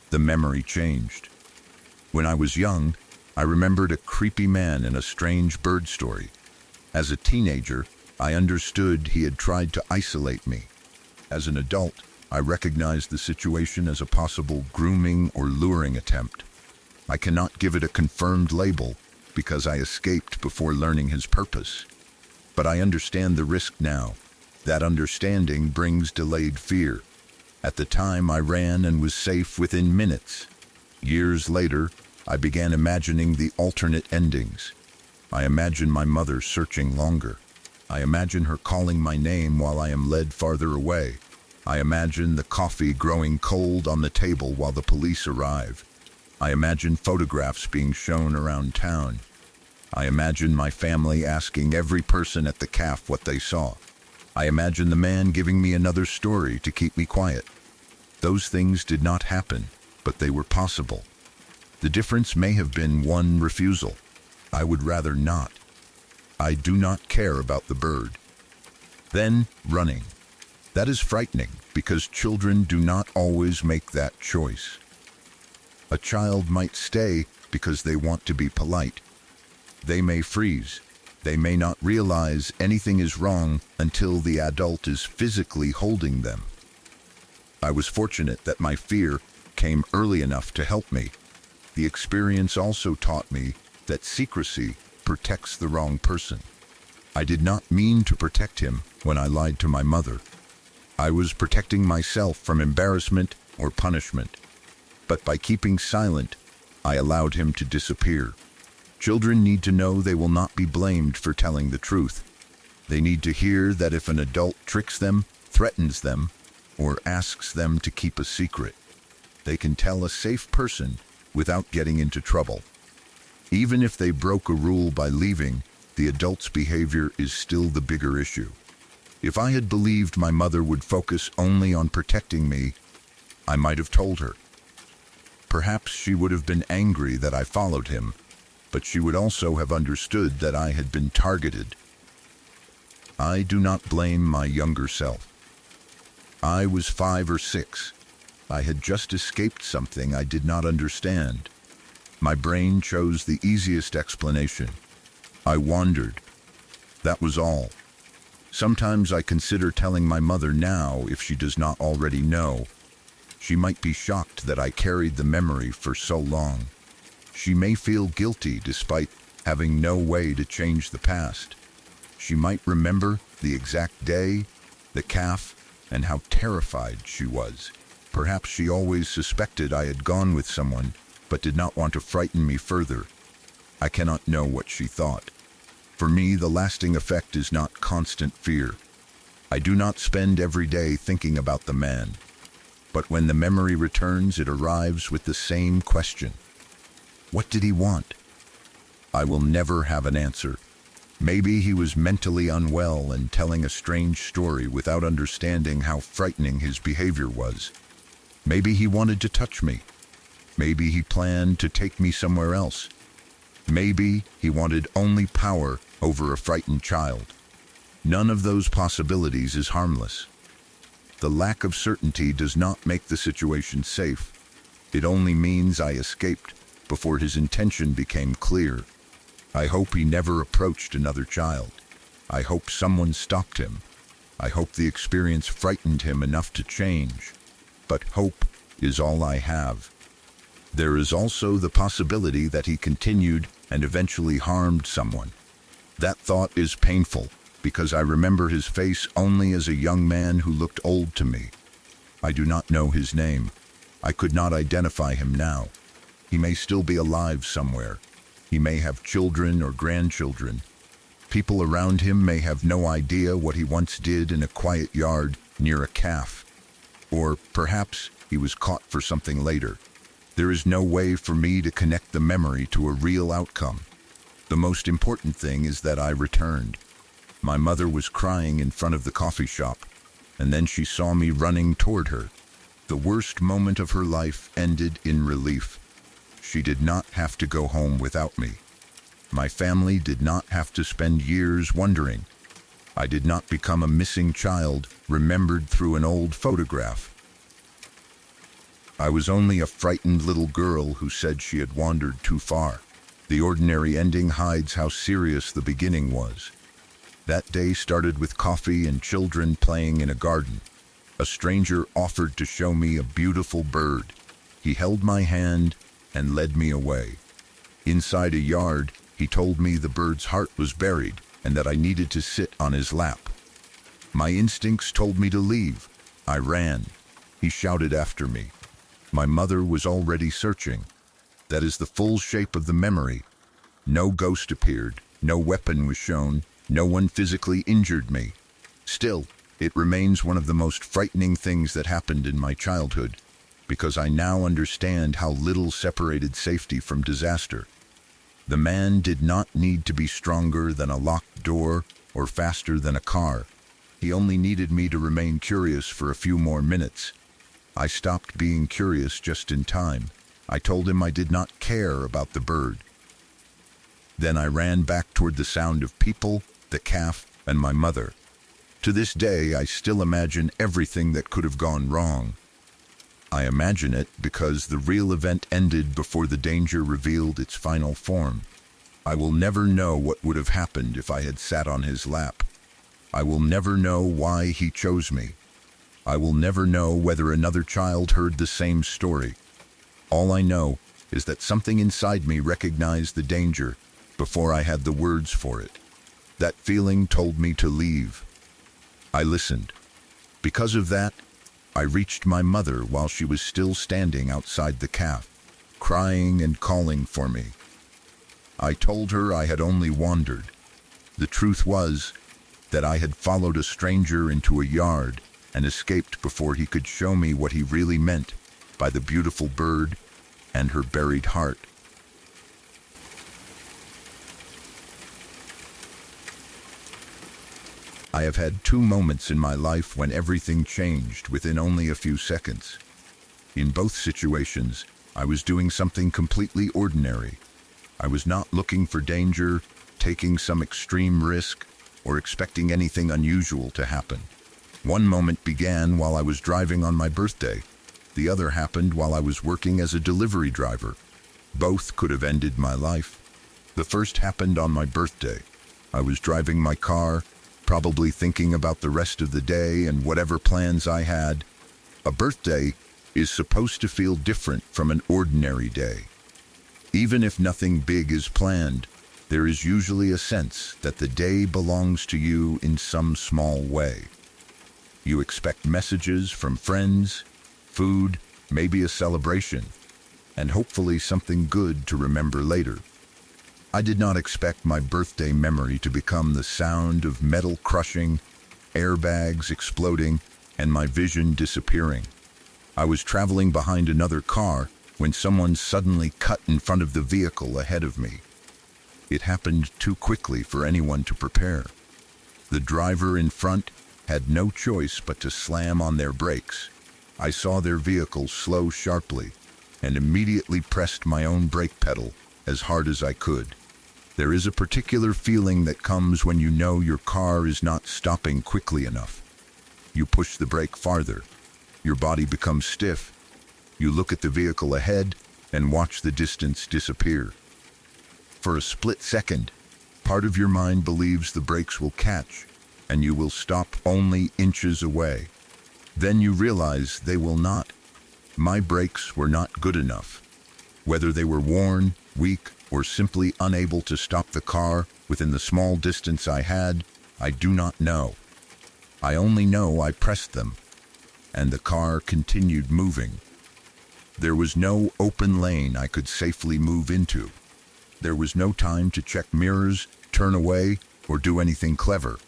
the memory changed. When I was young, I remembered a creepy man in a strange bird story. As a teenager, I understood he had tried to isolate me. As an adult, I recognized the situation as a possible grooming or luring attempt. I cannot give it a confirmed label because I escaped before learning his purpose. But I understand the risk now. That understanding brings delayed fear. At the time, I ran and was safe within minutes. Years later, I began imagining the alternate endings. I imagine my mother searching longer. I imagine her calling my name while I am led farther away. I imagine the coffee growing cold on the table while the police arrive. I imagine photographs being shown around town. I imagine my family asking every person at the cafe what they saw. I imagine the man giving me another story to keep me quiet. Those things did not happen, but they were possible. The difference may have been one refusal. I would rather not. I do not care about the bird. Then, running. That is frightening because children do not always make that choice. A child might stay because they want to be polite. They may freeze. They may not realize anything is wrong until the adult is physically holding them. I was fortunate that my fear came early enough to help me. The experience also taught me that secrecy protects the wrong person. I did not mean to protect him when I lied to my mother. I was protecting myself from embarrassment or punishment. But by keeping silent, I allowed him to disappear. Children need to know they will not be blamed for telling the truth. They need to hear that if an adult tricks them, threatens them, or asks them to keep a secret, they can tell a safe person without getting into trouble. Even if they broke a rule by leaving, the adult's behavior is still the bigger issue. If I had believed my mother would focus only on protecting me, I might have told her. Perhaps she would have been angry that I followed him, but she would also have understood that I had been targeted. I do not blame my younger self. I was 5 or 6. I had just escaped something I did not understand. My brain chose the easiest explanation. I wandered. That was all. Sometimes I consider telling my mother now if she does not already know. She might be shocked that I carried the memory for so long. She may feel guilty despite having no way to change the past. She might remember the exact day, the calf, and how terrified she was. Perhaps she always suspected I had gone with someone, but did not want to frighten me further. I cannot know what she thought. For me, the lasting effect is not constant fear. I do not spend every day thinking about the man. But when the memory returns, it arrives with the same question. What did he want? I will never have an answer. Maybe he was mentally unwell and telling a strange story without understanding how frightening his behavior was. Maybe he wanted to touch me. Maybe he planned to take me somewhere else. Maybe he wanted only power over a frightened child. None of those possibilities is harmless. The lack of certainty does not make the situation safe. It only means I escaped before his intention became clear. I hope he never approached another child. I hope someone stopped him. I hope the experience frightened him enough to change. But hope is all I have. There is also the possibility that he continued and eventually harmed someone. That thought is painful because I remember his face only as a young man who looked old to me. I do not know his name. I could not identify him now. He may still be alive somewhere. He may have children or grandchildren. People around him may have no idea what he once did in a quiet yard near a calf. Or perhaps he was caught for something later. There is no way for me to connect the memory to a real outcome. The most important thing is that I returned. My mother was crying in front of the coffee shop, and then she saw me running toward her. The worst moment of her life ended in relief. She did not have to go home without me. My family did not have to spend years wondering. I did not become a missing child remembered through an old photograph. I was only a frightened little girl who said she had wandered too far. The ordinary ending hides how serious the beginning was. That day started with coffee and children playing in a garden. A stranger offered to show me a beautiful bird. He held my hand and led me away. Inside a yard, he told me the bird's heart was buried and that I needed to sit on his lap. My instincts told me to leave. I ran. He shouted after me. My mother was already searching. That is the full shape of the memory. No ghost appeared, no weapon was shown, no one physically injured me. Still, it remains one of the most frightening things that happened in my childhood, because I now understand how little separated safety from disaster. The man did not need to be stronger than a locked door or faster than a car. He only needed me to remain curious for a few more minutes. I stopped being curious just in time. I told him I did not care about the bird. Then I ran back toward the sound of people, the calf, and my mother. To this day, I still imagine everything that could have gone wrong. I imagine it because the real event ended before the danger revealed its final form. I will never know what would have happened if I had sat on his lap. I will never know why he chose me. I will never know whether another child heard the same story. All I know is that something inside me recognized the danger before I had the words for it. That feeling told me to leave. I listened. Because of that, I reached my mother while she was still standing outside the calf, crying and calling for me. I told her I had only wandered. The truth was, that I had followed a stranger into a yard and escaped before he could show me what he really meant by the beautiful bird and her buried heart. I have had two moments in my life when everything changed within only a few seconds. In both situations, I was doing something completely ordinary. I was not looking for danger, taking some extreme risk, or expecting anything unusual to happen. One moment began while I was driving on my birthday. The other happened while I was working as a delivery driver. Both could have ended my life. The first happened on my birthday. I was driving my car, probably thinking about the rest of the day and whatever plans I had. A birthday is supposed to feel different from an ordinary day. Even if nothing big is planned, there is usually a sense that the day belongs to you in some small way. You expect messages from friends, food, maybe a celebration, and hopefully something good to remember later. I did not expect my birthday memory to become the sound of metal crushing, airbags exploding, and my vision disappearing. I was traveling behind another car when someone suddenly cut in front of the vehicle ahead of me. It happened too quickly for anyone to prepare. The driver in front had no choice but to slam on their brakes. I saw their vehicle slow sharply and immediately pressed my own brake pedal as hard as I could. There is a particular feeling that comes when you know your car is not stopping quickly enough. You push the brake farther. Your body becomes stiff. You look at the vehicle ahead and watch the distance disappear. For a split second, part of your mind believes the brakes will catch and you will stop only inches away. Then you realize they will not. My brakes were not good enough. Whether they were worn, weak, or simply unable to stop the car within the small distance I had, I do not know. I only know I pressed them, and the car continued moving. There was no open lane I could safely move into. There was no time to check mirrors, turn away, or do anything clever.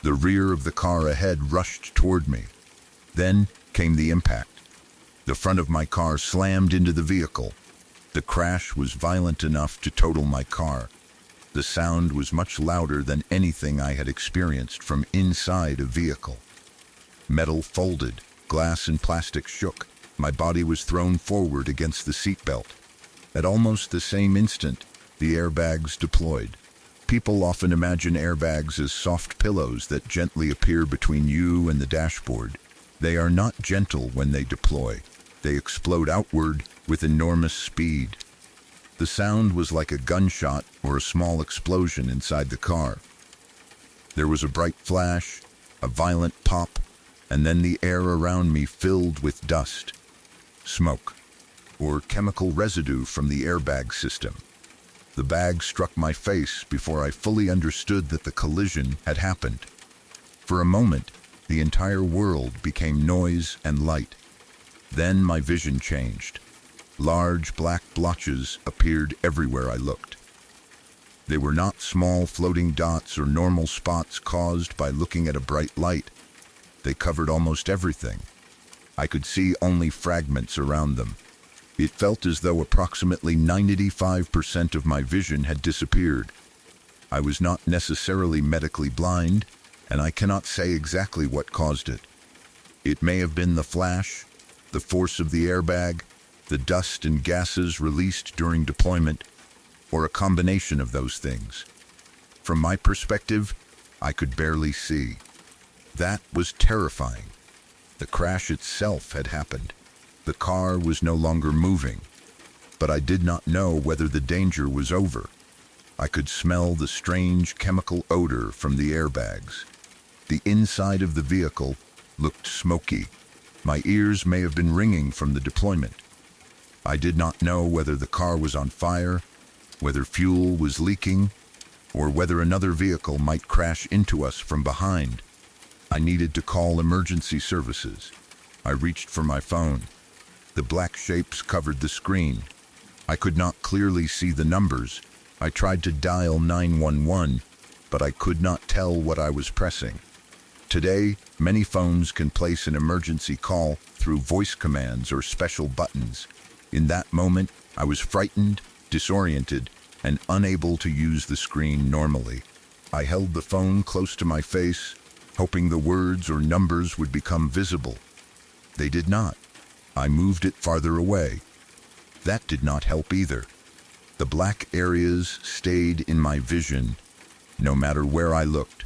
The rear of the car ahead rushed toward me. Then came the impact. The front of my car slammed into the vehicle. The crash was violent enough to total my car. The sound was much louder than anything I had experienced from inside a vehicle. Metal folded, glass and plastic shook. My body was thrown forward against the seatbelt. At almost the same instant, the airbags deployed. People often imagine airbags as soft pillows that gently appear between you and the dashboard. They are not gentle when they deploy. They explode outward with enormous speed. The sound was like a gunshot or a small explosion inside the car. There was a bright flash, a violent pop, and then the air around me filled with dust, smoke, or chemical residue from the airbag system. The bag struck my face before I fully understood that the collision had happened. For a moment, the entire world became noise and light. Then my vision changed. Large black blotches appeared everywhere I looked. They were not small floating dots or normal spots caused by looking at a bright light. They covered almost everything. I could see only fragments around them. It felt as though approximately 95% of my vision had disappeared. I was not necessarily medically blind, and I cannot say exactly what caused it. It may have been the flash, the force of the airbag, the dust and gases released during deployment, or a combination of those things. From my perspective, I could barely see. That was terrifying. The crash itself had happened. The car was no longer moving, but I did not know whether the danger was over. I could smell the strange chemical odor from the airbags. The inside of the vehicle looked smoky. My ears may have been ringing from the deployment. I did not know whether the car was on fire, whether fuel was leaking, or whether another vehicle might crash into us from behind. I needed to call emergency services. I reached for my phone. The black shapes covered the screen. I could not clearly see the numbers. I tried to dial 911, but I could not tell what I was pressing. Today, many phones can place an emergency call through voice commands or special buttons. In that moment, I was frightened, disoriented, and unable to use the screen normally. I held the phone close to my face, hoping the words or numbers would become visible. They did not. I moved it farther away. That did not help either. The black areas stayed in my vision, no matter where I looked.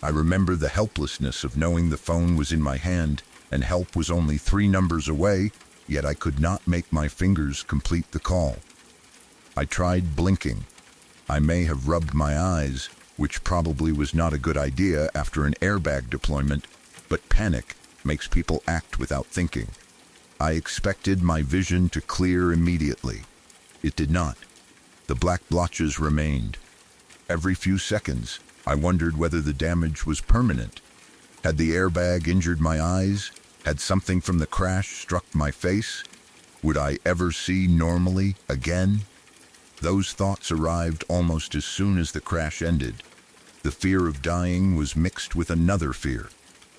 I remember the helplessness of knowing the phone was in my hand and help was only 3 numbers away, yet I could not make my fingers complete the call. I tried blinking. I may have rubbed my eyes, which probably was not a good idea after an airbag deployment, but panic makes people act without thinking. I expected my vision to clear immediately. It did not. The black blotches remained. Every few seconds, I wondered whether the damage was permanent. Had the airbag injured my eyes? Had something from the crash struck my face? Would I ever see normally again? Those thoughts arrived almost as soon as the crash ended. The fear of dying was mixed with another fear.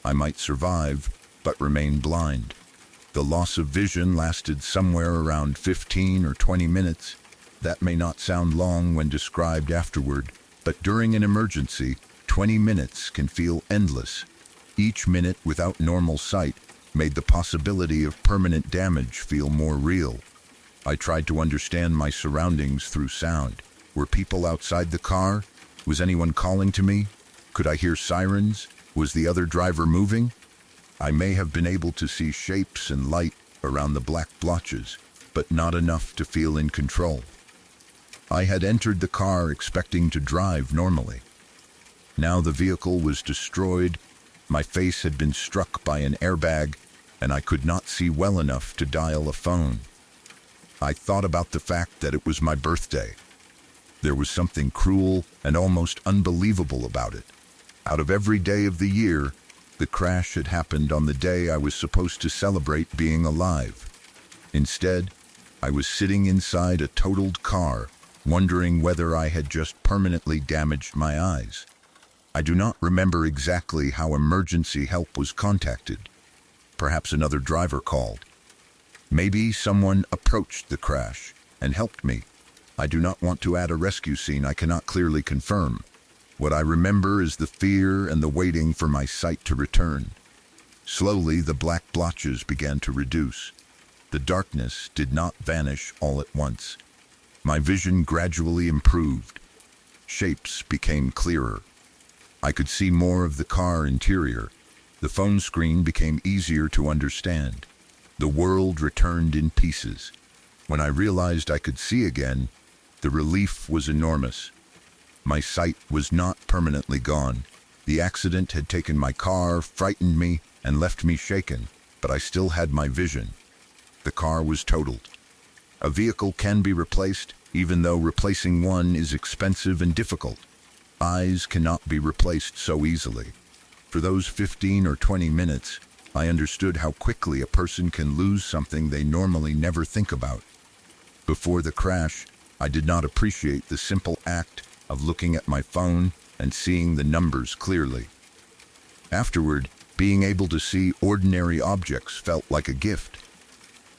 I might survive, but remain blind. The loss of vision lasted somewhere around 15 or 20 minutes. That may not sound long when described afterward, but during an emergency, 20 minutes can feel endless. Each minute without normal sight made the possibility of permanent damage feel more real. I tried to understand my surroundings through sound. Were people outside the car? Was anyone calling to me? Could I hear sirens? Was the other driver moving? I may have been able to see shapes and light around the black blotches, but not enough to feel in control. I had entered the car expecting to drive normally. Now the vehicle was destroyed, my face had been struck by an airbag, and I could not see well enough to dial a phone. I thought about the fact that it was my birthday. There was something cruel and almost unbelievable about it. Out of every day of the year, the crash had happened on the day I was supposed to celebrate being alive. Instead, I was sitting inside a totaled car, wondering whether I had just permanently damaged my eyes. I do not remember exactly how emergency help was contacted. Perhaps another driver called. Maybe someone approached the crash and helped me. I do not want to add a rescue scene I cannot clearly confirm. What I remember is the fear and the waiting for my sight to return. Slowly, the black blotches began to reduce. The darkness did not vanish all at once. My vision gradually improved. Shapes became clearer. I could see more of the car interior. The phone screen became easier to understand. The world returned in pieces. When I realized I could see again, the relief was enormous. My sight was not permanently gone. The accident had taken my car, frightened me, and left me shaken, but I still had my vision. The car was totaled. A vehicle can be replaced, even though replacing one is expensive and difficult. Eyes cannot be replaced so easily. For those 15 or 20 minutes, I understood how quickly a person can lose something they normally never think about. Before the crash, I did not appreciate the simple act of looking at my phone and seeing the numbers clearly. Afterward, being able to see ordinary objects felt like a gift.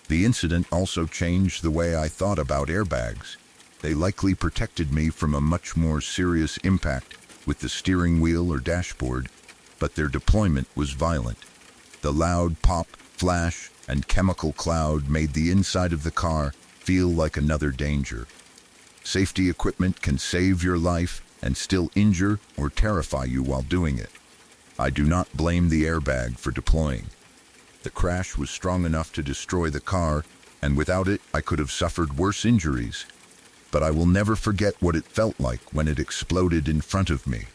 The incident also changed the way I thought about airbags. They likely protected me from a much more serious impact with the steering wheel or dashboard, but their deployment was violent. The loud pop, flash, and chemical cloud made the inside of the car feel like another danger. Safety equipment can save your life and still injure or terrify you while doing it. I do not blame the airbag for deploying. The crash was strong enough to destroy the car, and without it, I could have suffered worse injuries. But I will never forget what it felt like when it exploded in front of me.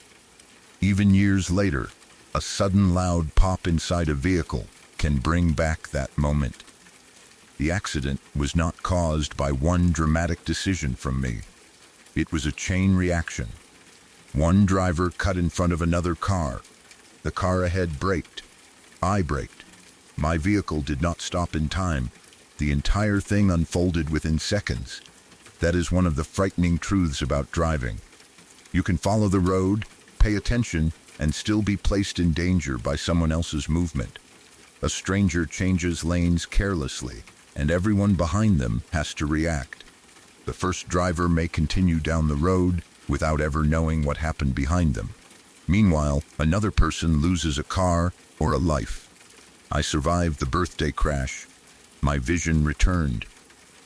Even years later, a sudden loud pop inside a vehicle can bring back that moment. The accident was not caused by one dramatic decision from me. It was a chain reaction. One driver cut in front of another car. The car ahead braked. I braked. My vehicle did not stop in time. The entire thing unfolded within seconds. That is one of the frightening truths about driving. You can follow the road, pay attention, and still be placed in danger by someone else's movement. A stranger changes lanes carelessly, and everyone behind them has to react. The first driver may continue down the road without ever knowing what happened behind them. Meanwhile, another person loses a car or a life. I survived the birthday crash. My vision returned.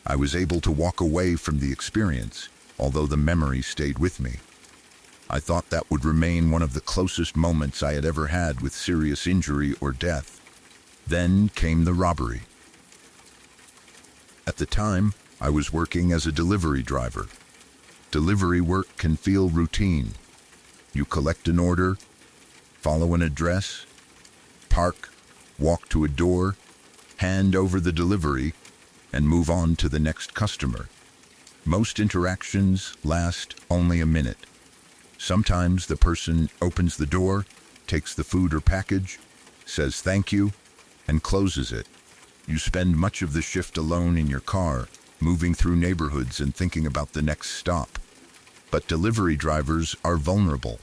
I was able to walk away from the experience, although the memory stayed with me. I thought that would remain one of the closest moments I had ever had with serious injury or death. Then came the robbery. At the time, I was working as a delivery driver. Delivery work can feel routine. You collect an order, follow an address, park, walk to a door, hand over the delivery, and move on to the next customer. Most interactions last only a minute. Sometimes the person opens the door, takes the food or package, says thank you, and closes it. You spend much of the shift alone in your car, moving through neighborhoods and thinking about the next stop. But delivery drivers are vulnerable.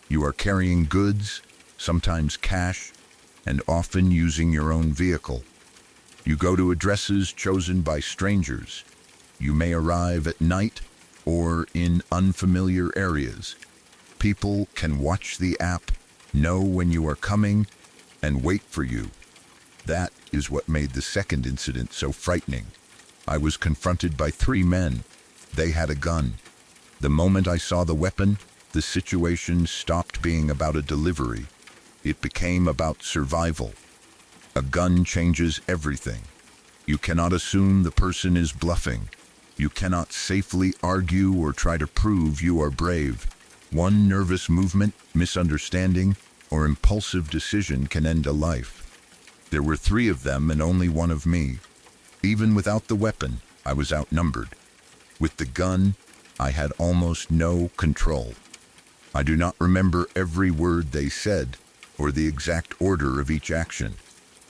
You are carrying goods, sometimes cash, and often using your own vehicle. You go to addresses chosen by strangers. You may arrive at night or in unfamiliar areas. People can watch the app, know when you are coming, and wait for you. That is what made the second incident so frightening. I was confronted by 3 men. They had a gun. The moment I saw the weapon, the situation stopped being about a delivery. It became about survival. A gun changes everything. You cannot assume the person is bluffing. You cannot safely argue or try to prove you are brave. One nervous movement, misunderstanding, or impulsive decision can end a life. There were 3 of them and only 1 of me. Even without the weapon, I was outnumbered. With the gun, I had almost no control. I do not remember every word they said or the exact order of each action.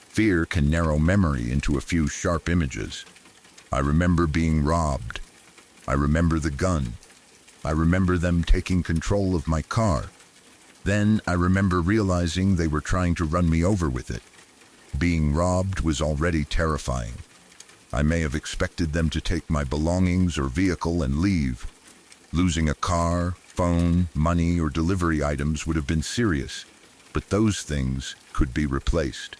Fear can narrow memory into a few sharp images. I remember being robbed. I remember the gun. I remember them taking control of my car. Then I remember realizing they were trying to run me over with it. Being robbed was already terrifying. I may have expected them to take my belongings or vehicle and leave. Losing a car, phone, money, or delivery items would have been serious, but those things could be replaced.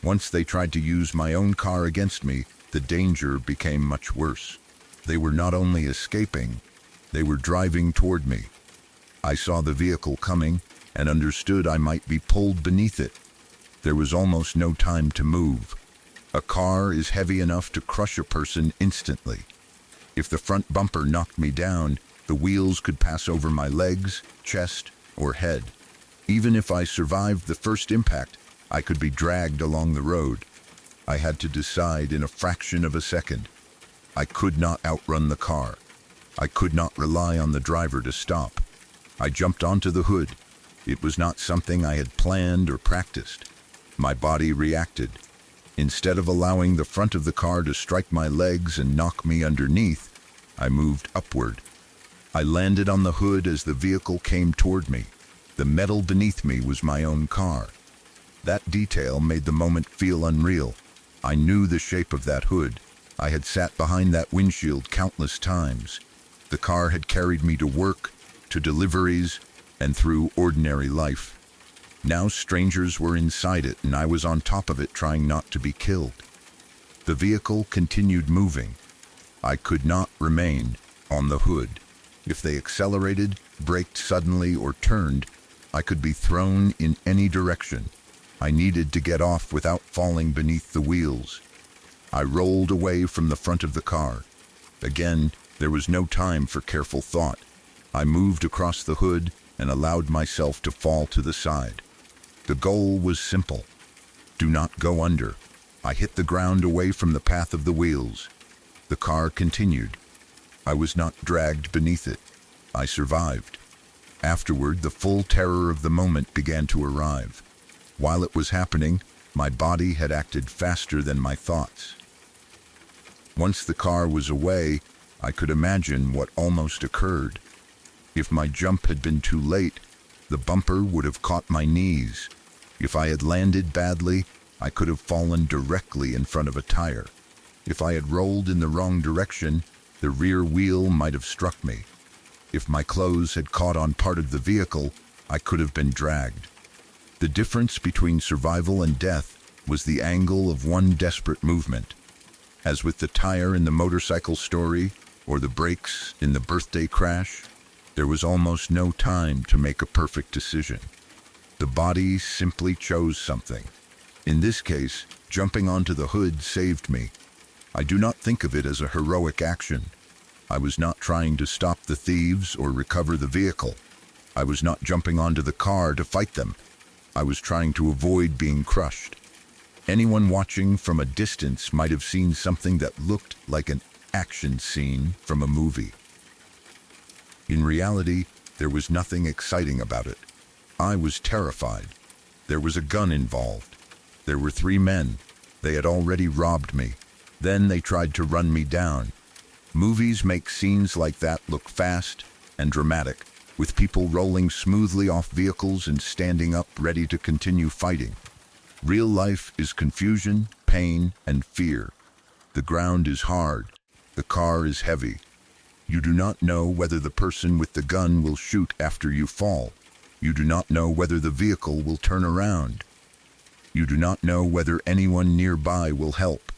Once they tried to use my own car against me, the danger became much worse. They were not only escaping, they were driving toward me. I saw the vehicle coming and understood I might be pulled beneath it. There was almost no time to move. A car is heavy enough to crush a person instantly. If the front bumper knocked me down, the wheels could pass over my legs, chest, or head. Even if I survived the first impact, I could be dragged along the road. I had to decide in a fraction of a second. I could not outrun the car. I could not rely on the driver to stop. I jumped onto the hood. It was not something I had planned or practiced. My body reacted. Instead of allowing the front of the car to strike my legs and knock me underneath, I moved upward. I landed on the hood as the vehicle came toward me. The metal beneath me was my own car. That detail made the moment feel unreal. I knew the shape of that hood. I had sat behind that windshield countless times. The car had carried me to work, to deliveries, and through ordinary life. Now strangers were inside it, and I was on top of it trying not to be killed. The vehicle continued moving. I could not remain on the hood. If they accelerated, braked suddenly, or turned, I could be thrown in any direction. I needed to get off without falling beneath the wheels. I rolled away from the front of the car. Again, there was no time for careful thought. I moved across the hood and allowed myself to fall to the side. The goal was simple. Do not go under. I hit the ground away from the path of the wheels. The car continued. I was not dragged beneath it. I survived. Afterward, the full terror of the moment began to arrive. While it was happening, my body had acted faster than my thoughts. Once the car was away, I could imagine what almost occurred. If my jump had been too late, the bumper would have caught my knees. If I had landed badly, I could have fallen directly in front of a tire. If I had rolled in the wrong direction, the rear wheel might have struck me. If my clothes had caught on part of the vehicle, I could have been dragged. The difference between survival and death was the angle of one desperate movement. As with the tire in the motorcycle story, or the brakes in the birthday crash, there was almost no time to make a perfect decision. The body simply chose something. In this case, jumping onto the hood saved me. I do not think of it as a heroic action. I was not trying to stop the thieves or recover the vehicle. I was not jumping onto the car to fight them. I was trying to avoid being crushed. Anyone watching from a distance might have seen something that looked like an action scene from a movie. In reality, there was nothing exciting about it. I was terrified. There was a gun involved. There were 3 men. They had already robbed me. Then they tried to run me down. Movies make scenes like that look fast and dramatic, with people rolling smoothly off vehicles and standing up ready to continue fighting. Real life is confusion, pain, and fear. The ground is hard. The car is heavy. You do not know whether the person with the gun will shoot after you fall. You do not know whether the vehicle will turn around. You do not know whether anyone nearby will help.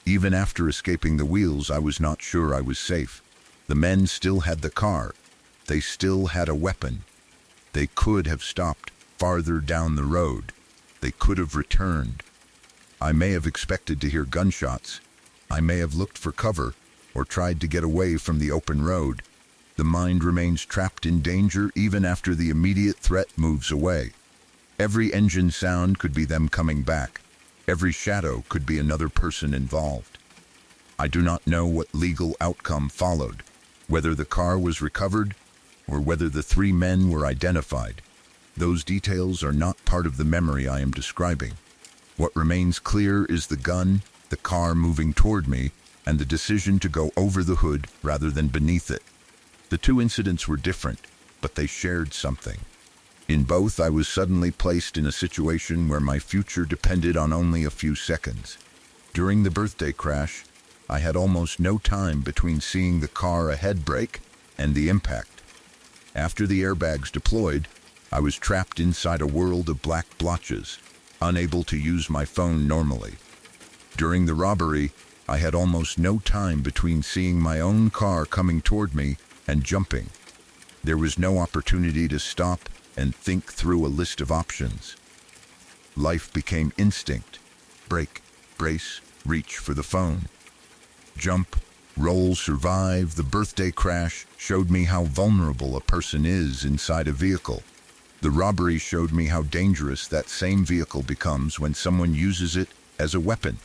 Even after escaping the wheels, I was not sure I was safe. The men still had the car. They still had a weapon. They could have stopped farther down the road. They could have returned. I may have expected to hear gunshots. I may have looked for cover or tried to get away from the open road. The mind remains trapped in danger even after the immediate threat moves away. Every engine sound could be them coming back. Every shadow could be another person involved. I do not know what legal outcome followed, whether the car was recovered or whether the 3 men were identified. Those details are not part of the memory I am describing. What remains clear is the gun, the car moving toward me, and the decision to go over the hood rather than beneath it. The 2 incidents were different, but they shared something. In both, I was suddenly placed in a situation where my future depended on only a few seconds. During the birthday crash, I had almost no time between seeing the car ahead brake and the impact. After the airbags deployed, I was trapped inside a world of black blotches, unable to use my phone normally. During the robbery, I had almost no time between seeing my own car coming toward me and jumping. There was no opportunity to stop and think through a list of options. Life became instinct. Brake, brace, reach for the phone. Jump, roll, survive. The birthday crash showed me how vulnerable a person is inside a vehicle. The robbery showed me how dangerous that same vehicle becomes when someone uses it as a weapon.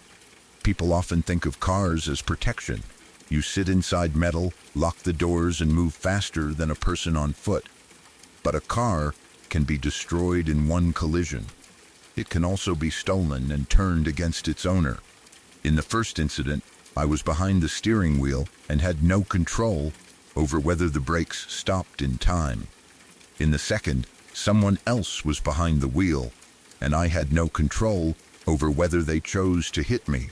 People often think of cars as protection. You sit inside metal, lock the doors, and move faster than a person on foot. But a car can be destroyed in one collision. It can also be stolen and turned against its owner. In the first incident, I was behind the steering wheel and had no control over whether the brakes stopped in time. In the second, someone else was behind the wheel, and I had no control over whether they chose to hit me.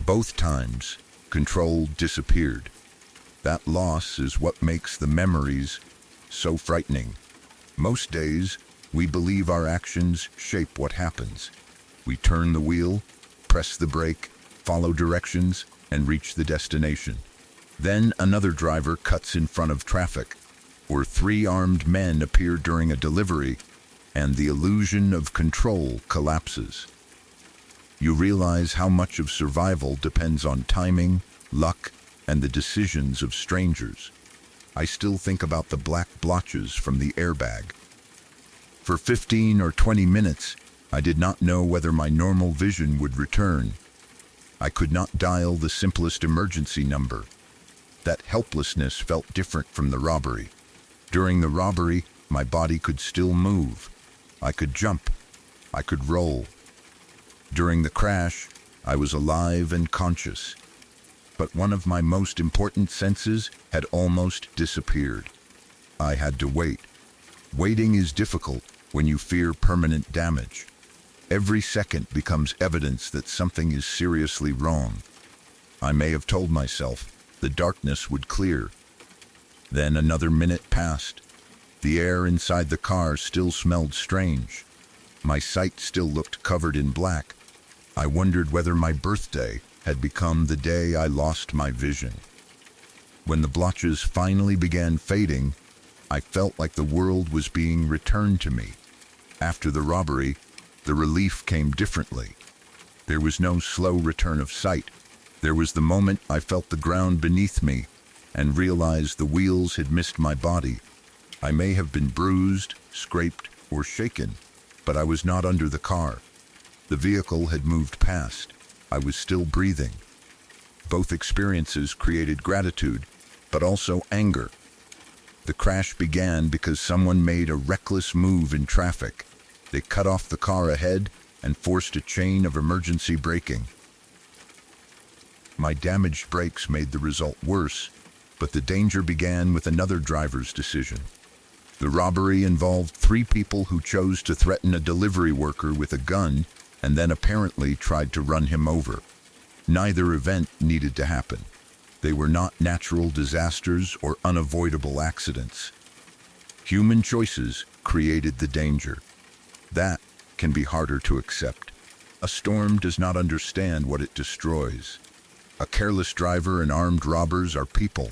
Both times, control disappeared. That loss is what makes the memories so frightening. Most days, we believe our actions shape what happens. We turn the wheel, press the brake, follow directions, and reach the destination. Then another driver cuts in front of traffic, or 3 armed men appear during a delivery, and the illusion of control collapses. You realize how much of survival depends on timing, luck, and the decisions of strangers. I still think about the black blotches from the airbag. For 15 or 20 minutes, I did not know whether my normal vision would return. I could not dial the simplest emergency number. That helplessness felt different from the robbery. During the robbery, my body could still move. I could jump. I could roll. During the crash, I was alive and conscious. But one of my most important senses had almost disappeared. I had to wait. Waiting is difficult when you fear permanent damage. Every second becomes evidence that something is seriously wrong. I may have told myself the darkness would clear. Then another minute passed. The air inside the car still smelled strange. My sight still looked covered in black. I wondered whether my birthday had become the day I lost my vision. When the blotches finally began fading, I felt like the world was being returned to me. After the robbery, the relief came differently. There was no slow return of sight. There was the moment I felt the ground beneath me and realized the wheels had missed my body. I may have been bruised, scraped, or shaken, but I was not under the car. The vehicle had moved past. I was still breathing. Both experiences created gratitude, but also anger. The crash began because someone made a reckless move in traffic. They cut off the car ahead and forced a chain of emergency braking. My damaged brakes made the result worse, but the danger began with another driver's decision. The robbery involved 3 people who chose to threaten a delivery worker with a gun and then apparently tried to run him over. Neither event needed to happen. They were not natural disasters or unavoidable accidents. Human choices created the danger. That can be harder to accept. A storm does not understand what it destroys. A careless driver and armed robbers are people.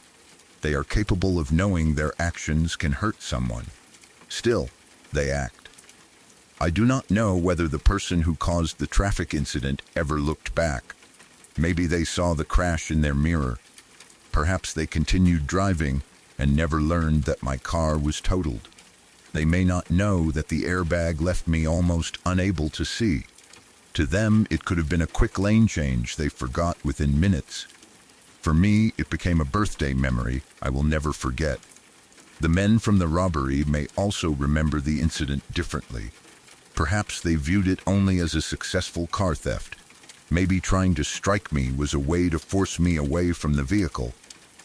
They are capable of knowing their actions can hurt someone. Still, they act. I do not know whether the person who caused the traffic incident ever looked back. Maybe they saw the crash in their mirror. Perhaps they continued driving and never learned that my car was totaled. They may not know that the airbag left me almost unable to see. To them, it could have been a quick lane change they forgot within minutes. For me, it became a birthday memory I will never forget. The men from the robbery may also remember the incident differently. Perhaps they viewed it only as a successful car theft. Maybe trying to strike me was a way to force me away from the vehicle.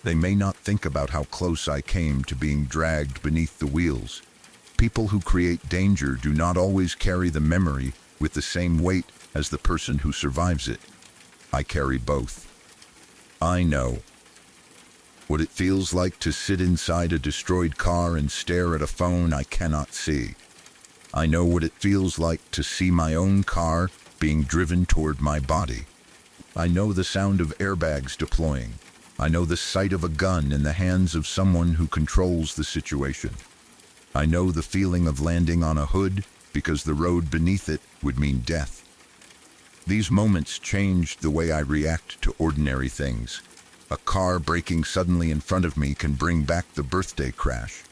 They may not think about how close I came to being dragged beneath the wheels. People who create danger do not always carry the memory with the same weight as the person who survives it. I carry both. I know what it feels like to sit inside a destroyed car and stare at a phone I cannot see. I know what it feels like to see my own car being driven toward my body. I know the sound of airbags deploying. I know the sight of a gun in the hands of someone who controls the situation. I know the feeling of landing on a hood because the road beneath it would mean death. These moments changed the way I react to ordinary things. A car braking suddenly in front of me can bring back the birthday crash.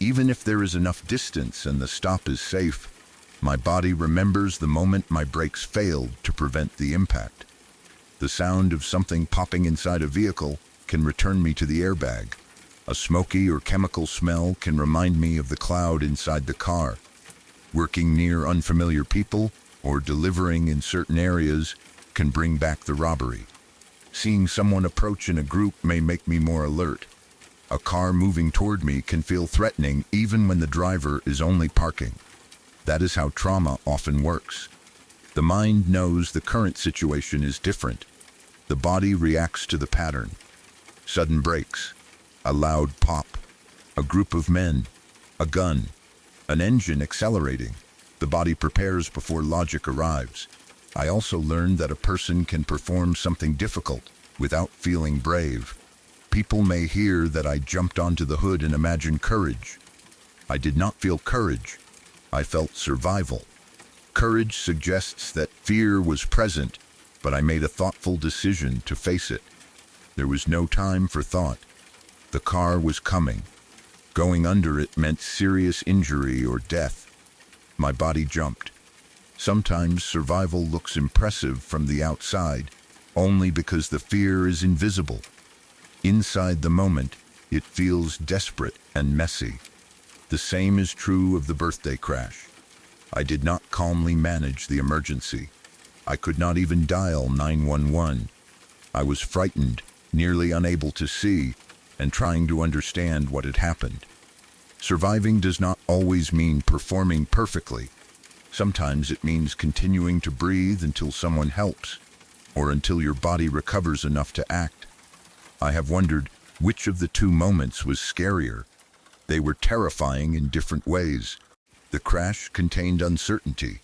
Even if there is enough distance and the stop is safe, my body remembers the moment my brakes failed to prevent the impact. The sound of something popping inside a vehicle can return me to the airbag. A smoky or chemical smell can remind me of the cloud inside the car. Working near unfamiliar people or delivering in certain areas can bring back the robbery. Seeing someone approach in a group may make me more alert. A car moving toward me can feel threatening even when the driver is only parking. That is how trauma often works. The mind knows the current situation is different. The body reacts to the pattern. Sudden brakes, a loud pop, a group of men, a gun, an engine accelerating. The body prepares before logic arrives. I also learned that a person can perform something difficult without feeling brave. People may hear that I jumped onto the hood and imagine courage. I did not feel courage. I felt survival. Courage suggests that fear was present, but I made a thoughtful decision to face it. There was no time for thought. The car was coming. Going under it meant serious injury or death. My body jumped. Sometimes survival looks impressive from the outside, only because the fear is invisible. Inside the moment, it feels desperate and messy. The same is true of the birthday crash. I did not calmly manage the emergency. I could not even dial 911. I was frightened, nearly unable to see, and trying to understand what had happened. Surviving does not always mean performing perfectly. Sometimes it means continuing to breathe until someone helps, or until your body recovers enough to act. I have wondered which of the two moments was scarier. They were terrifying in different ways. The crash contained uncertainty.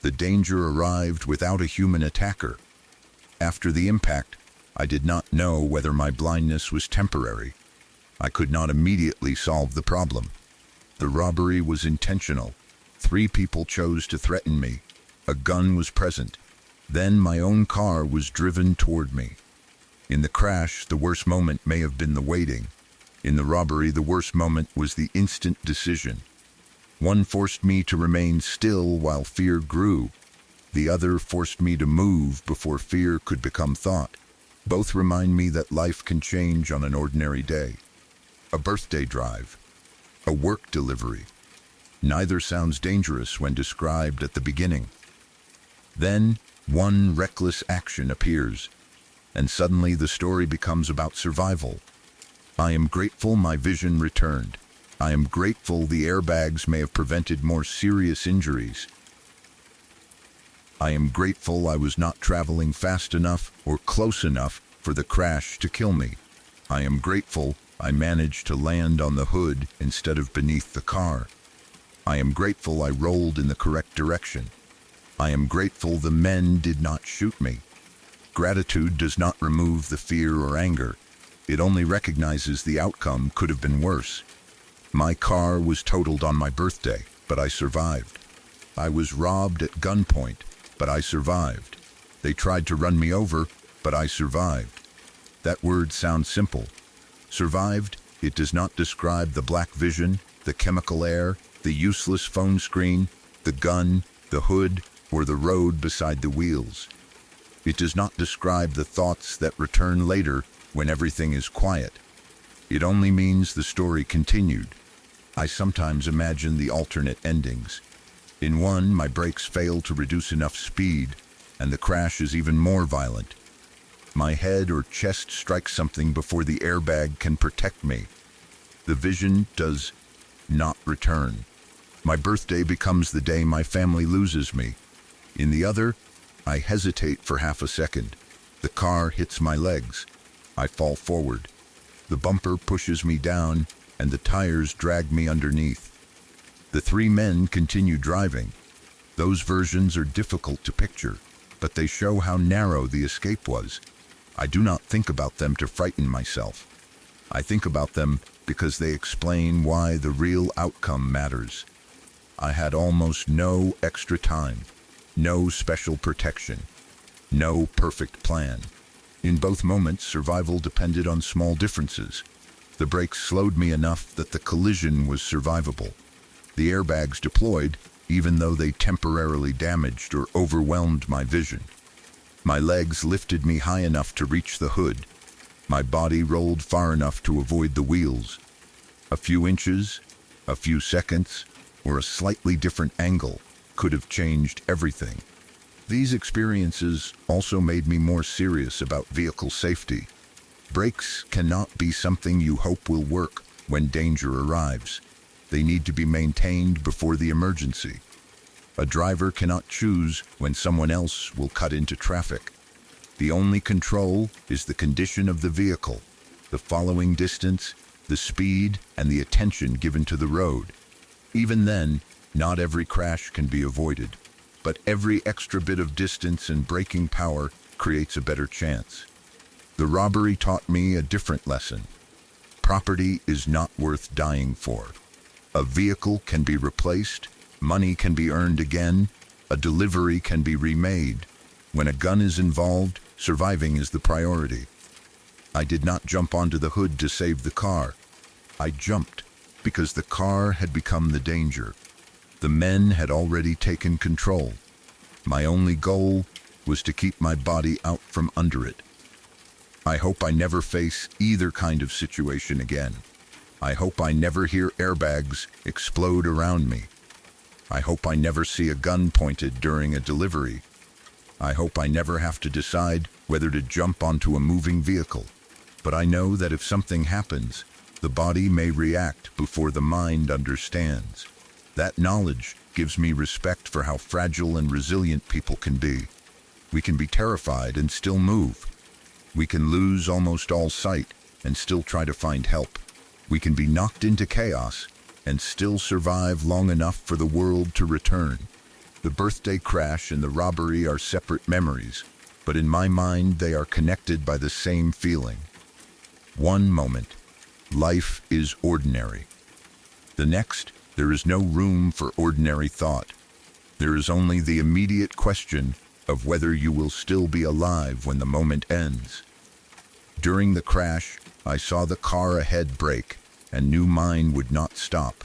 The danger arrived without a human attacker. After the impact, I did not know whether my blindness was temporary. I could not immediately solve the problem. The robbery was intentional. 3 people chose to threaten me. A gun was present. Then my own car was driven toward me. In the crash, the worst moment may have been the waiting. In the robbery, the worst moment was the instant decision. One forced me to remain still while fear grew. The other forced me to move before fear could become thought. Both remind me that life can change on an ordinary day. A birthday drive. A work delivery. Neither sounds dangerous when described at the beginning. Then, one reckless action appears, and suddenly the story becomes about survival. I am grateful my vision returned. I am grateful the airbags may have prevented more serious injuries. I am grateful I was not traveling fast enough or close enough for the crash to kill me. I am grateful I managed to land on the hood instead of beneath the car. I am grateful I rolled in the correct direction. I am grateful the men did not shoot me. Gratitude does not remove the fear or anger. It only recognizes the outcome could have been worse. My car was totaled on my birthday, but I survived. I was robbed at gunpoint, but I survived. They tried to run me over, but I survived. That word sounds simple. Survived, it does not describe the black vision, the chemical air, the useless phone screen, the gun, the hood, or the road beside the wheels. It does not describe the thoughts that return later when everything is quiet. It only means the story continued. I sometimes imagine the alternate endings. In one, my brakes fail to reduce enough speed, and the crash is even more violent. My head or chest strikes something before the airbag can protect me. The vision does not return. My birthday becomes the day my family loses me. In the other, I hesitate for half a second. The car hits my legs. I fall forward. The bumper pushes me down, and the tires drag me underneath. The 3 men continue driving. Those versions are difficult to picture, but they show how narrow the escape was. I do not think about them to frighten myself. I think about them because they explain why the real outcome matters. I had almost no extra time, no special protection, no perfect plan. In both moments, survival depended on small differences. The brakes slowed me enough that the collision was survivable. The airbags deployed, even though they temporarily damaged or overwhelmed my vision. My legs lifted me high enough to reach the hood. My body rolled far enough to avoid the wheels. A few inches, a few seconds, or a slightly different angle could have changed everything. These experiences also made me more serious about vehicle safety. Brakes cannot be something you hope will work when danger arrives. They need to be maintained before the emergency. A driver cannot choose when someone else will cut into traffic. The only control is the condition of the vehicle, the following distance, the speed, and the attention given to the road. Even then, not every crash can be avoided, but every extra bit of distance and braking power creates a better chance. The robbery taught me a different lesson. Property is not worth dying for. A vehicle can be replaced, money can be earned again, a delivery can be remade. When a gun is involved, surviving is the priority. I did not jump onto the hood to save the car. I jumped because the car had become the danger. The men had already taken control. My only goal was to keep my body out from under it. I hope I never face either kind of situation again. I hope I never hear airbags explode around me. I hope I never see a gun pointed during a delivery. I hope I never have to decide whether to jump onto a moving vehicle. But I know that if something happens, The body may react before the mind understands. That knowledge gives me respect for how fragile and resilient people can be. We can be terrified and still move. We can lose almost all sight and still try to find help. We can be knocked into chaos and still survive long enough for the world to return. The birthday crash and the robbery are separate memories, but in my mind they are connected by the same feeling. One moment, life is ordinary. The next, there is no room for ordinary thought. There is only the immediate question of whether you will still be alive when the moment ends. During the crash, I saw the car ahead brake and knew mine would not stop.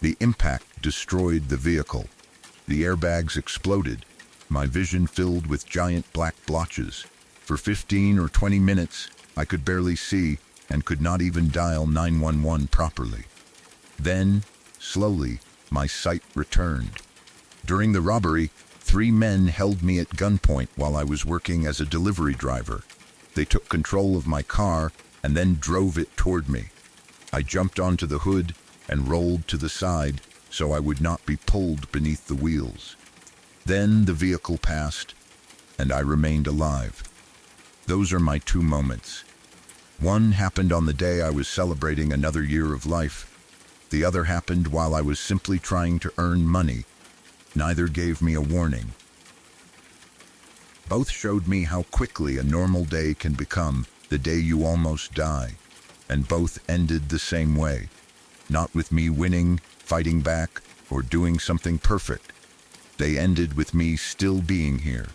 The impact destroyed the vehicle. The airbags exploded, my vision filled with giant black blotches. For 15 or 20 minutes, I could barely see and could not even dial 911 properly. Then, slowly, my sight returned. During the robbery, 3 men held me at gunpoint while I was working as a delivery driver. They took control of my car and then drove it toward me. I jumped onto the hood and rolled to the side so I would not be pulled beneath the wheels. Then the vehicle passed, and I remained alive. Those are my 2 moments. One happened on the day I was celebrating another year of life. The other happened while I was simply trying to earn money. Neither gave me a warning. Both showed me how quickly a normal day can become the day you almost die, and both ended the same way. Not with me winning, fighting back, or doing something perfect. They ended with me still being here.